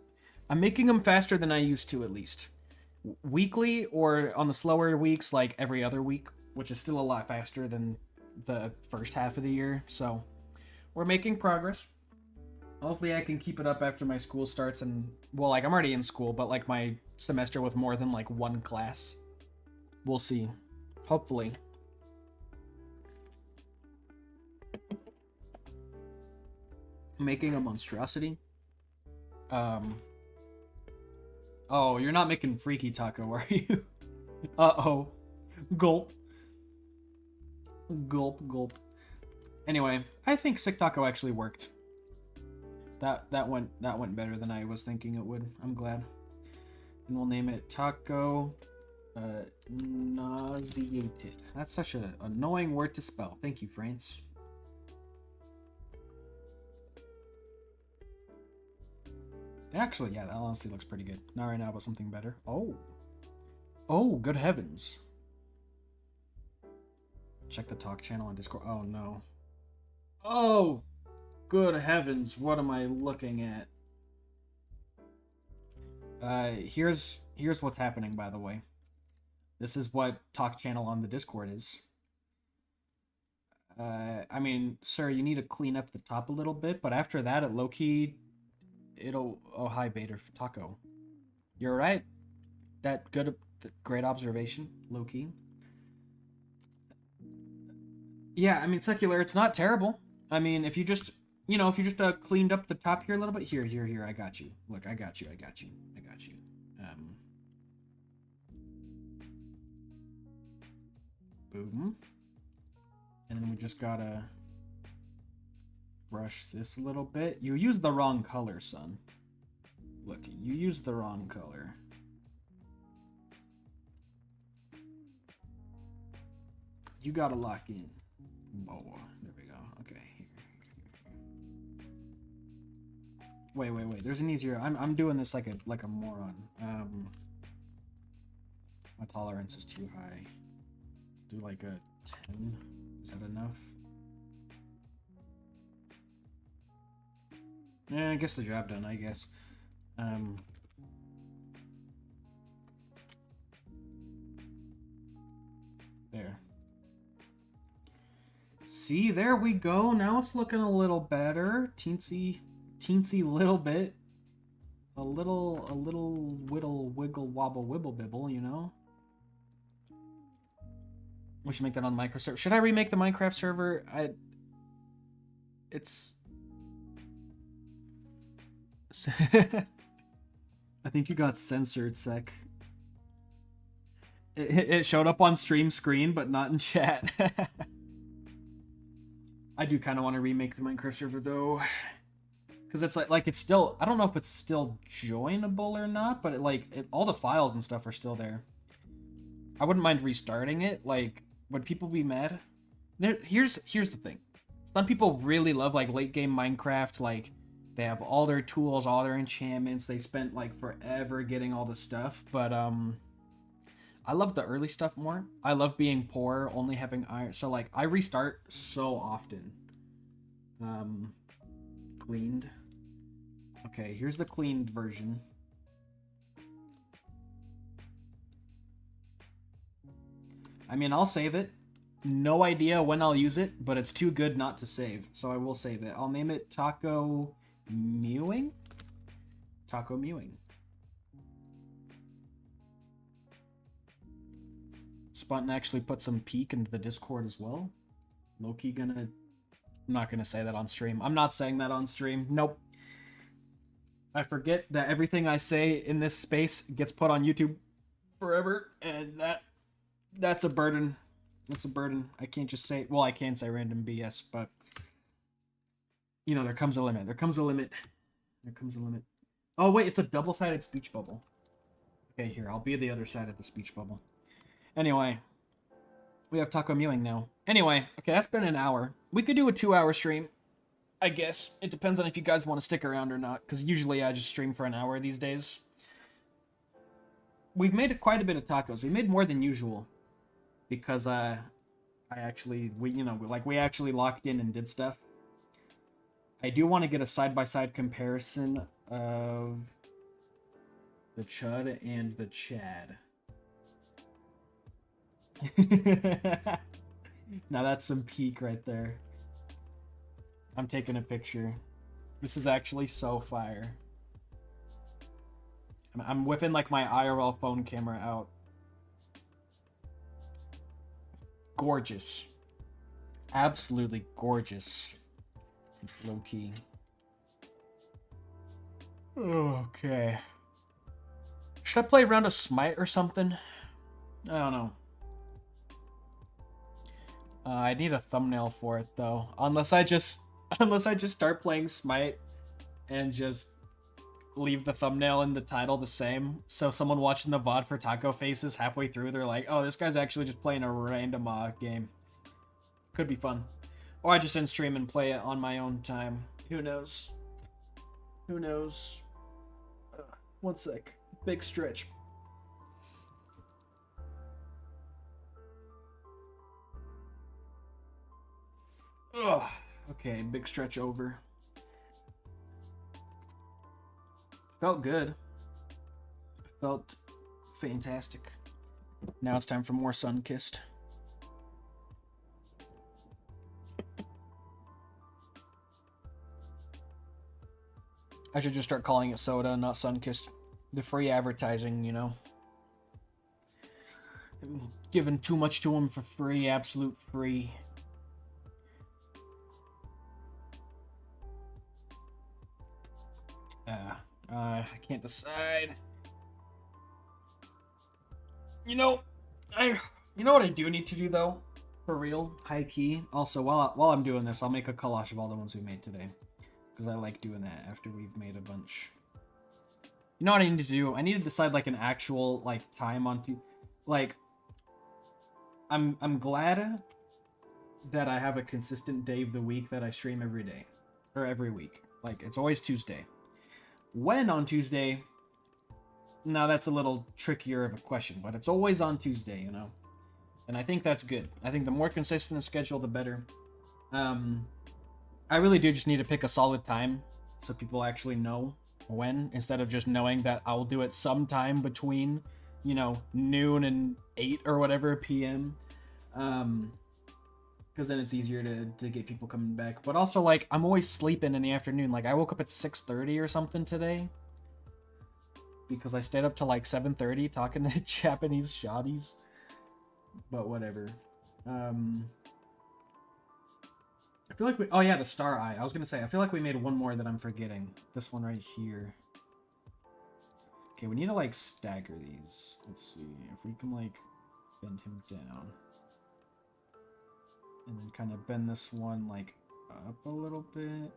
I'm making them faster than I used to, at least. Weekly, or on the slower weeks, like every other week, which is still a lot faster than the first half of the year, so we're making progress. Hopefully I can keep it up after my school starts, and, well, like, I'm already in school, but, like, my semester with more than, like, one class. We'll see. Hopefully. Making a monstrosity. Oh, you're not making freaky taco, are you? Uh-oh. Gulp. Gulp, gulp. Anyway, I think sick taco actually worked. That went better than I was thinking it would. I'm glad. And we'll name it Taco Nauseated. That's such an annoying word to spell. Thank you, France. Actually, yeah, that honestly looks pretty good. Not right now, but something better. Oh. Oh, good heavens. Check the talk channel on Discord. Oh, no. Oh, good heavens. What am I looking at? Here's what's happening, by the way. This is what talk channel on the Discord is. I mean, sir, you need to clean up the top a little bit, but after that, it low-key, it'll... Oh, hi, Bader Taco. You're right. That good, great observation, low-key. Yeah, I mean, secular, it's not terrible. I mean, if you just, you know, if you just cleaned up the top here a little bit. Here, I got you. Look, I got you. Boom. And then we just gotta brush this a little bit. You used the wrong color, son. Look, you used the wrong color. You gotta lock in. Oh, there we go. Okay. Wait. There's an easier. I'm doing this like a moron. My tolerance is too high. Do like a 10. Is that enough? Yeah, I guess the job done, I guess. There. See, there we go. Now it's looking a little better. Teensy little bit. A little whittle wiggle wobble wibble bibble, you know? We should make that on the Minecraft server. Should I remake the Minecraft server? It's... I think you got censored, Sec. It showed up on stream screen, but not in chat. I do kind of want to remake the Minecraft server, though. Because it's like it's still... I don't know if it's still joinable or not, but all the files and stuff are still there. I wouldn't mind restarting it. Like, would people be mad? Here's the thing. Some people really love, like, late-game Minecraft. Like, they have all their tools, all their enchantments. They spent, like, forever getting all the stuff. But, I love the early stuff more. I love being poor, only having iron. So, like, I restart so often. Cleaned. Okay, here's the cleaned version. I mean, I'll save it. No idea when I'll use it, but it's too good not to save. So I will save it. I'll name it Taco Mewing? Taco Mewing. Spontan actually put some peek into the Discord as well. Loki gonna... I'm not gonna say that on stream. I'm not saying that on stream. Nope. I forget that everything I say in this space gets put on YouTube forever, and that's a burden. That's a burden. I can't just say... Well, I can say random BS, but... You know, there comes a limit. There comes a limit. There comes a limit. Oh, wait, it's a double-sided speech bubble. Okay, here, I'll be the other side of the speech bubble. Anyway, we have Taco Mewing now. Anyway, okay, that's been an hour. We could do a 2-hour stream, I guess. It depends on if you guys want to stick around or not, because usually I just stream for an hour these days. We've made quite a bit of tacos. We made more than usual, because we actually locked in and did stuff. I do want to get a side-by-side comparison of the Chud and the Chad. Now that's some peak right there. I'm taking a picture. This is actually so fire. I'm whipping like my IRL phone camera out. Gorgeous. Absolutely gorgeous. Low key. Okay. Should I play a round of Smite or something? I don't know. I need a thumbnail for it though. Unless I just start playing Smite and just leave the thumbnail and the title the same. So someone watching the VOD for Taco Faces halfway through, they're like, oh, this guy's actually just playing a random game. Could be fun. Or I just end stream and play it on my own time. Who knows? Who knows? One sec. Big stretch. Ugh. Okay, big stretch over. Felt good. Felt fantastic. Now it's time for more Sunkissed. I should just start calling it soda, not Sunkissed. The free advertising, you know. I'm giving too much to them for free, absolute free. I can't decide. You know what I do need to do though, for real, high key. Also, while I'm doing this, I'll make a collage of all the ones we made today, because I like doing that after we've made a bunch. You know what I need to do? I need to decide like an actual like time on like. I'm glad that I have a consistent day of the week that I stream every day, or every week. Like it's always Tuesday. When on Tuesday? Now that's a little trickier of a question, but it's always on Tuesday, you know? And I think that's good. I think the more consistent the schedule, the better. I really do just need to pick a solid time so people actually know when, instead of just knowing that I'll do it sometime between, you know, noon and 8 or whatever p.m. Because then it's easier to get people coming back. But also, like, I'm always sleeping in the afternoon. Like, I woke up at 6:30 or something today because I stayed up till like 7:30 talking to Japanese shotties. But whatever. I feel like oh yeah, the Star Eye. I was gonna say, I feel like we made one more that I'm forgetting. This one right here. Okay, we need to like stagger these. Let's see if we can like bend him down. And then kind of bend this one like up a little bit.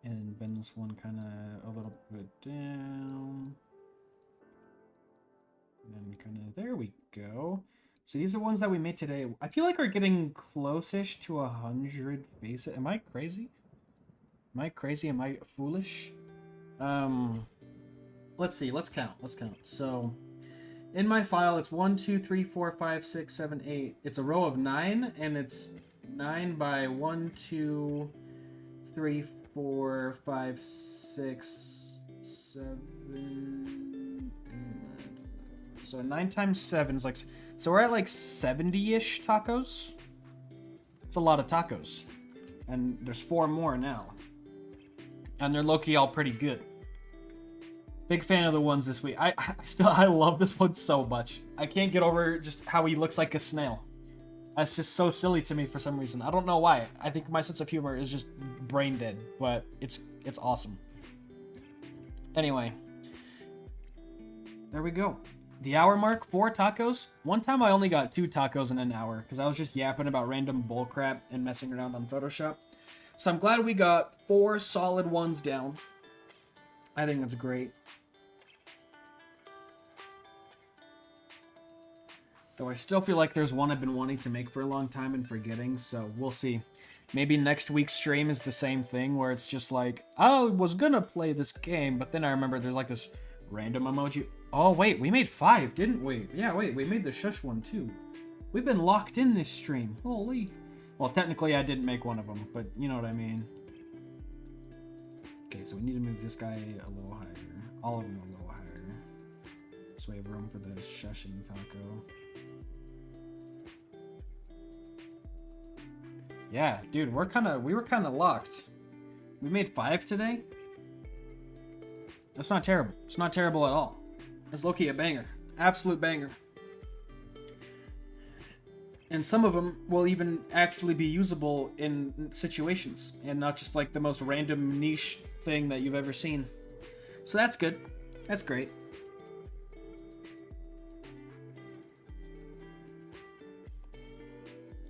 And bend this one kind of a little bit down. And then kind of, there we go. So these are ones that we made today. I feel like we're getting close-ish to 100 faces. Am I crazy? Am I crazy? Am I foolish? Let's see. Let's count. Let's count. So in my file, it's 1, 2, 3, 4, 5, 6, 7, 8. It's a row of 9, and it's 9 by 1, 2, 3, 4, 5, 6, 7, 8. So 9 times 7 is like... So we're at like 70-ish tacos. It's a lot of tacos. And there's 4 more now. And they're low-key all pretty good. Big fan of the ones this week. I love this one so much. I can't get over just how he looks like a snail. That's just so silly to me for some reason. I don't know why. I think my sense of humor is just brain dead, but it's awesome. Anyway. There we go. The hour mark, 4 tacos. One time I only got 2 tacos in an hour because I was just yapping about random bullcrap and messing around on Photoshop. So I'm glad we got 4 solid ones down. I think that's great. Though I still feel like there's one I've been wanting to make for a long time and forgetting, so we'll see. Maybe next week's stream is the same thing, where it's just like, I was gonna play this game, but then I remember there's like this random emoji. Oh, wait, we made 5, didn't we? Yeah, wait, we made the shush one too. We've been locked in this stream. Holy. Well, technically I didn't make one of them, but you know what I mean. Okay, so we need to move this guy a little higher. All of them a little higher. So we have room for the shushing taco. Yeah, dude, we were kind of locked. We made 5 today. That's not terrible. It's not terrible at all. It's low-key a banger. Absolute banger. And some of them will even actually be usable in situations, and not just like the most random niche thing that you've ever seen. So that's good. That's great.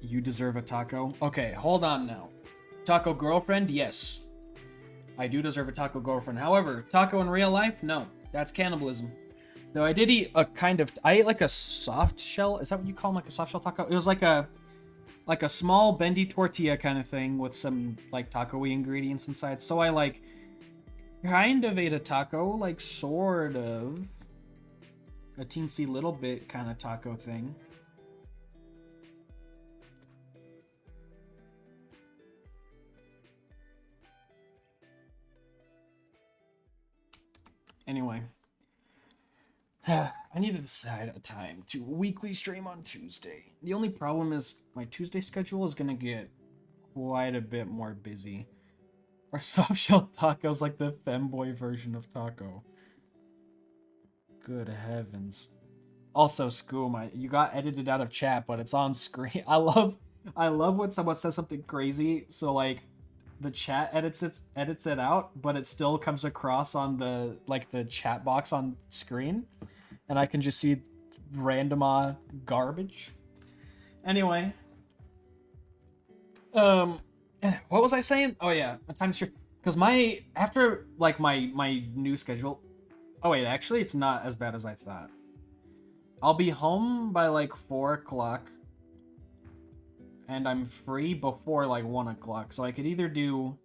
You deserve a taco. Okay, hold on now. Taco girlfriend? Yes. I do deserve a taco girlfriend. However, taco in real life? No. That's cannibalism. Though I did eat a kind of... I ate like a soft shell. Is that what you call them? Like a soft shell taco? It was like a small bendy tortilla kind of thing with some like taco-y ingredients inside. So I like kind of ate a taco, like sort of. A teensy little bit kind of taco thing. Anyway. I need to decide a time to weekly stream on Tuesday. The only problem is my Tuesday schedule is going to get quite a bit more busy. Our soft shell taco is like the femboy version of taco. Good heavens. Also, Skoom, you got edited out of chat, but it's on screen. I love when someone says something crazy, so like the chat edits it out, but it still comes across on the chat box on screen, and I can just see random garbage. Anyway, what was I saying? Oh yeah, a time stream. Because my new schedule. Oh wait, actually, it's not as bad as I thought. I'll be home by like 4 o'clock. And I'm free before like 1 o'clock. So I could either do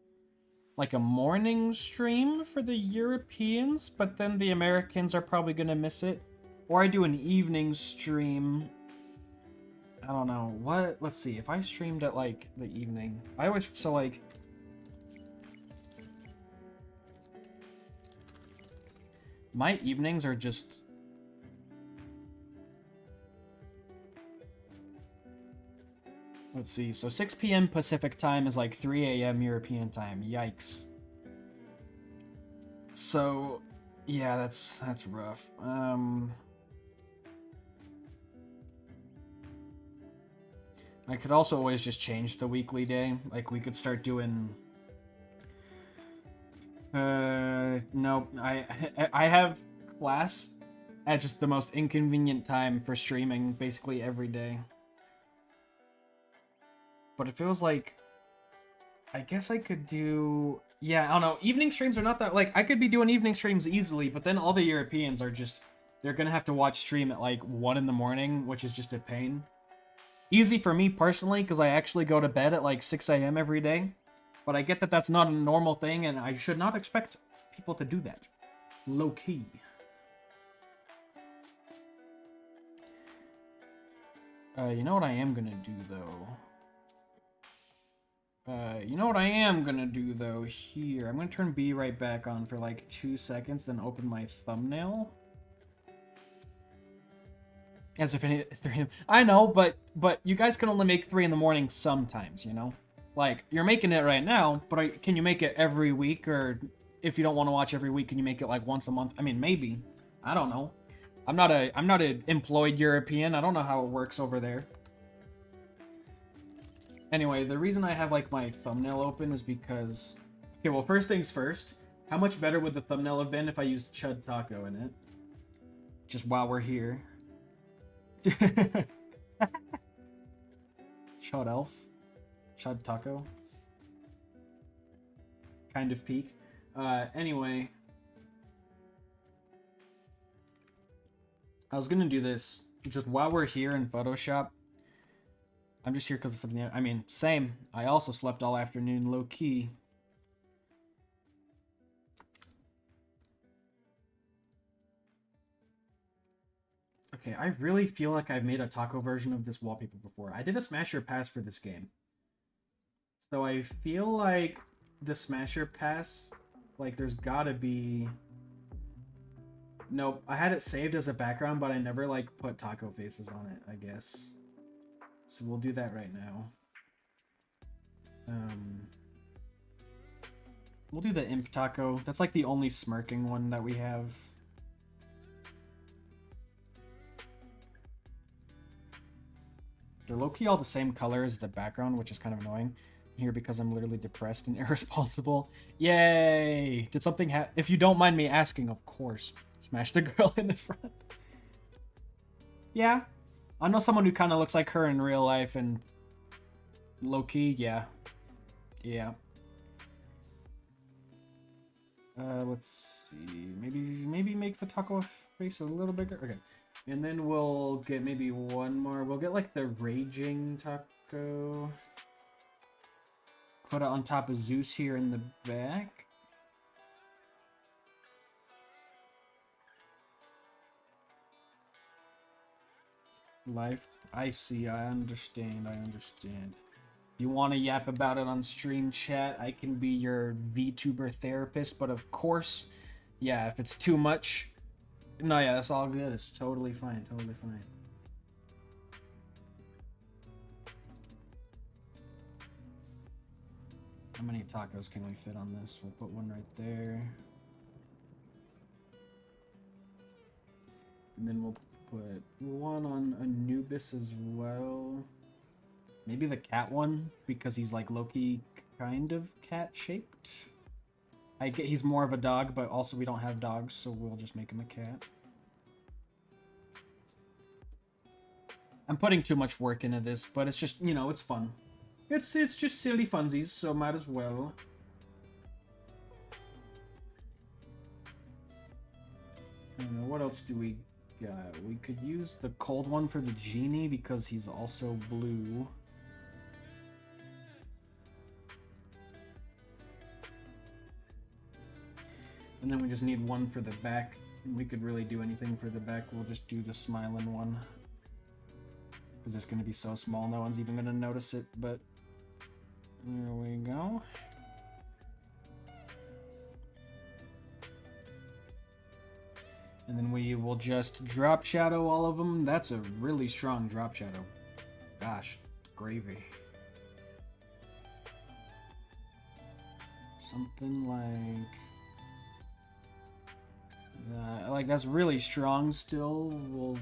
like a morning stream for the Europeans, but then the Americans are probably gonna miss it. Or I do an evening stream. I don't know. What? Let's see. If I streamed at like the evening. I always, so like. My evenings are just. Let's see, so 6 p.m. Pacific time is like 3 a.m. European time. Yikes. So, yeah, that's rough. I could also always just change the weekly day. Like, we could start doing... no, I have class at just the most inconvenient time for streaming basically every day. But it feels like, I guess I could do, yeah, I don't know, evening streams are not that, like, I could be doing evening streams easily, but then all the Europeans are just, they're gonna have to watch stream at like 1 in the morning, which is just a pain. Easy for me personally, because I actually go to bed at like 6 a.m. every day, but I get that that's not a normal thing, and I should not expect people to do that. Low-key. You know what I am gonna do, though? You know what I am gonna do, though, here. I'm gonna turn B right back on for, like, 2 seconds, then open my thumbnail. As if any... I know, but you guys can only make 3 in the morning sometimes, you know? Like, you're making it right now, but can you make it every week? Or if you don't want to watch every week, can you make it, like, once a month? I mean, maybe. I don't know. I'm not an employed European. I don't know how it works over there. Anyway, the reason I have, like, my thumbnail open is because... Okay, well, first things first. How much better would the thumbnail have been if I used Chud Taco in it? Just while we're here. Chud Elf? Chud Taco? Kind of peak. Anyway. I was gonna do this just while we're here in Photoshop. I'm just here because of something. I mean, same. I also slept all afternoon, low key. Okay, I really feel like I've made a taco version of this wallpaper before. I did a Smasher Pass for this game. So I feel like the Smasher Pass, like there's gotta be... Nope, I had it saved as a background, but I never like put taco faces on it, I guess. So we'll do that right now. We'll do the Imp Taco. That's like the only smirking one that we have. They're low-key all the same color as the background, which is kind of annoying. here because I'm literally depressed and irresponsible. Yay! Did something if you don't mind me asking, of course. Smash the girl in the front. Yeah. I know someone who kind of looks like her in real life, and low-key, yeah. Yeah. Let's see. Maybe make the taco face a little bigger. Okay. And then we'll get maybe one more. We'll get like the raging taco. Put it on top of Zeus here in the back. Life. I see. I understand. If you want to yap about it on stream chat, I can be your VTuber therapist. But of course, yeah, if it's too much, no, yeah, that's all good. It's totally fine. Totally fine. How many tacos can we fit on this? We'll put one right there. And then we'll put one on Anubis as well. Maybe the cat one, because he's like Loki kind of cat-shaped. I get he's more of a dog, but also we don't have dogs, so we'll just make him a cat. I'm putting too much work into this, but it's just, you know, it's fun. It's just silly funsies, so might as well. I don't know, what else do we got? We could use the cold one for the genie because he's also blue. And then we just need one for the back. We could really do anything for the back. We'll just do the smiling one. Because it's going to be so small, no one's even going to notice it, but there we go. And then we will just drop shadow all of them. That's a really strong drop shadow. Gosh, gravy. Something like that's really strong still. We'll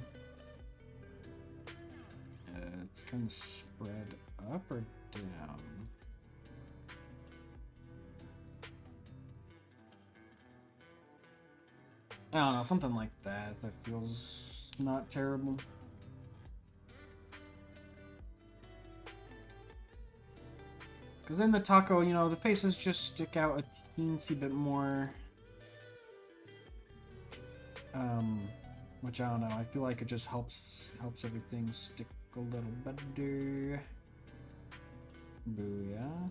it's trying to spread up or down. I don't know, something like that. That feels not terrible. Because in the taco, you know, the faces just stick out a teensy bit more. Which I don't know. I feel like it just helps everything stick a little better. Booyah.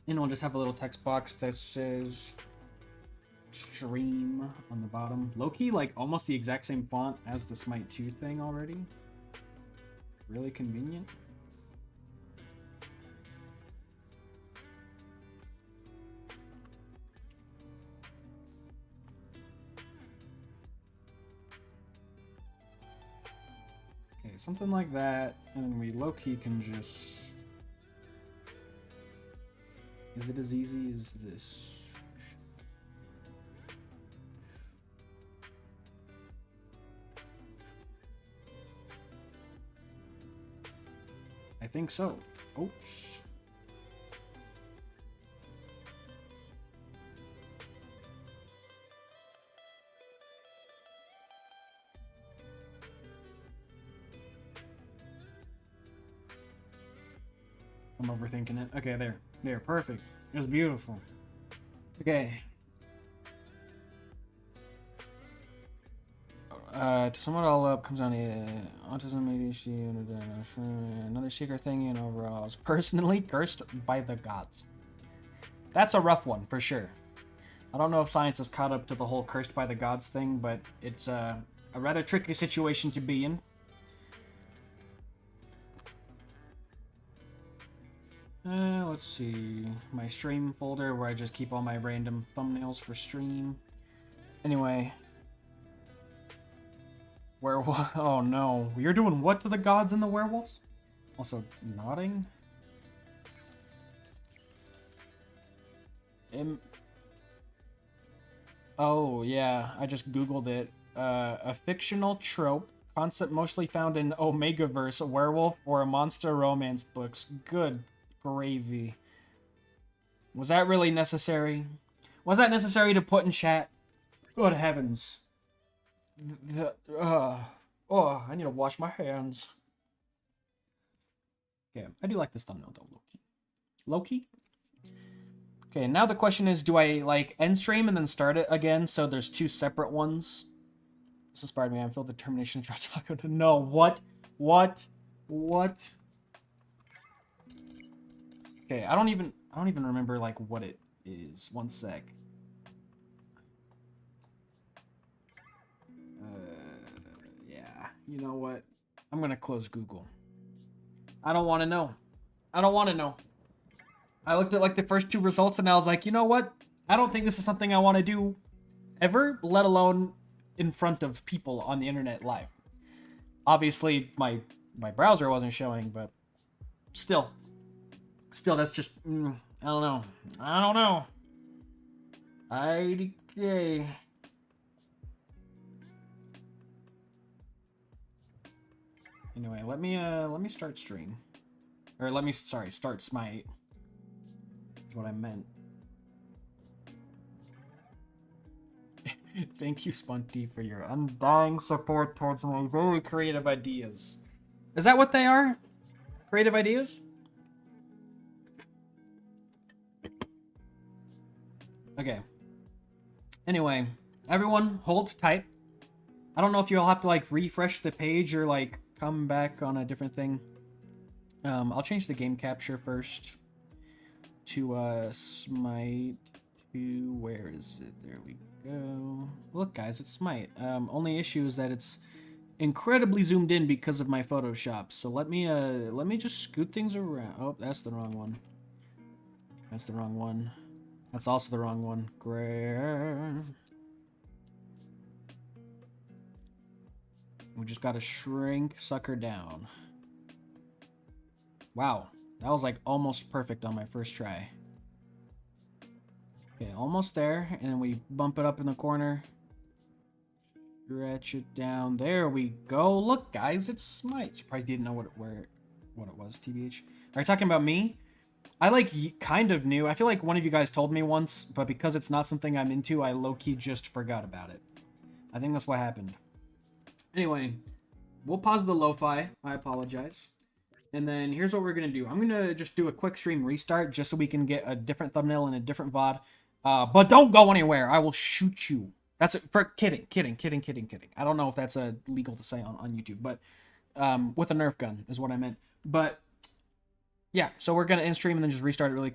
And we'll just have a little text box that says stream on the bottom. Low-key, like almost the exact same font as the Smite 2 thing already. Really convenient. Okay, something like that, and then we low-key can just... Is it as easy as this? I think so. Oops. I'm overthinking it. Okay, there. There, perfect. It was beautiful. Okay. To sum it all up, comes down to autism, ADHD, another secret thing, and overall, I was personally cursed by the gods. That's a rough one, for sure. I don't know if science has caught up to the whole cursed by the gods thing, but it's a rather tricky situation to be in. Let's see. My stream folder where I just keep all my random thumbnails for stream. Anyway. Werewolf. Oh no. You're doing what to the gods and the werewolves? Also, nodding? Oh, yeah. I just googled it. A fictional trope. Concept mostly found in Omegaverse, a werewolf, or a monster romance books. Good gravy. Was that really necessary? Was that necessary to put in chat? Good heavens. Oh, I need to wash my hands. Okay, I do like this thumbnail though, Loki. Loki? Okay, now the question is, do I like end stream and then start it again so there's two separate ones? This inspired me. I feel determination to try taco. No, what? What? Okay, I don't even remember like what it is. One sec. Yeah, you know what? I'm gonna close Google. I don't want to know. I don't want to know. I looked at like the first two results and I was like, you know what? I don't think this is something I want to do ever, let alone in front of people on the internet live. Obviously, my browser wasn't showing, but still, that's just, I don't know. IDK. Anyway, let me start stream. Or start Smite. Is what I meant. Thank you, Spunty, for your undying support towards my very creative ideas. Is that what they are? Creative ideas? Okay. Anyway, everyone, hold tight. I don't know if you'll have to, like, refresh the page or, like, come back on a different thing. I'll change the game capture first to, Smite to... Where is it? There we go. Look, guys, it's Smite. Only issue is that it's incredibly zoomed in because of my Photoshop. So let me just scoot things around. Oh, that's the wrong one. That's the wrong one. That's also the wrong one. Grab. We just gotta shrink sucker down. Wow, that was like almost perfect on my first try. Okay, almost there, and then we bump it up in the corner. Stretch it down. There we go. Look, guys, it's Smite. Surprised you didn't know what it was, TBH. Are you talking about me? I like kind of knew. I feel like one of you guys told me once, but because it's not something I'm into, I low-key just forgot about it. I think that's what happened. Anyway, we'll pause the lo-fi. I apologize. And then here's what we're going to do. I'm going to just do a quick stream restart just so we can get a different thumbnail and a different VOD. But don't go anywhere. I will shoot you. That's it. For kidding. I don't know if that's legal to say on YouTube, but with a Nerf gun is what I meant. But yeah, so we're going to end stream and then just restart it really quick.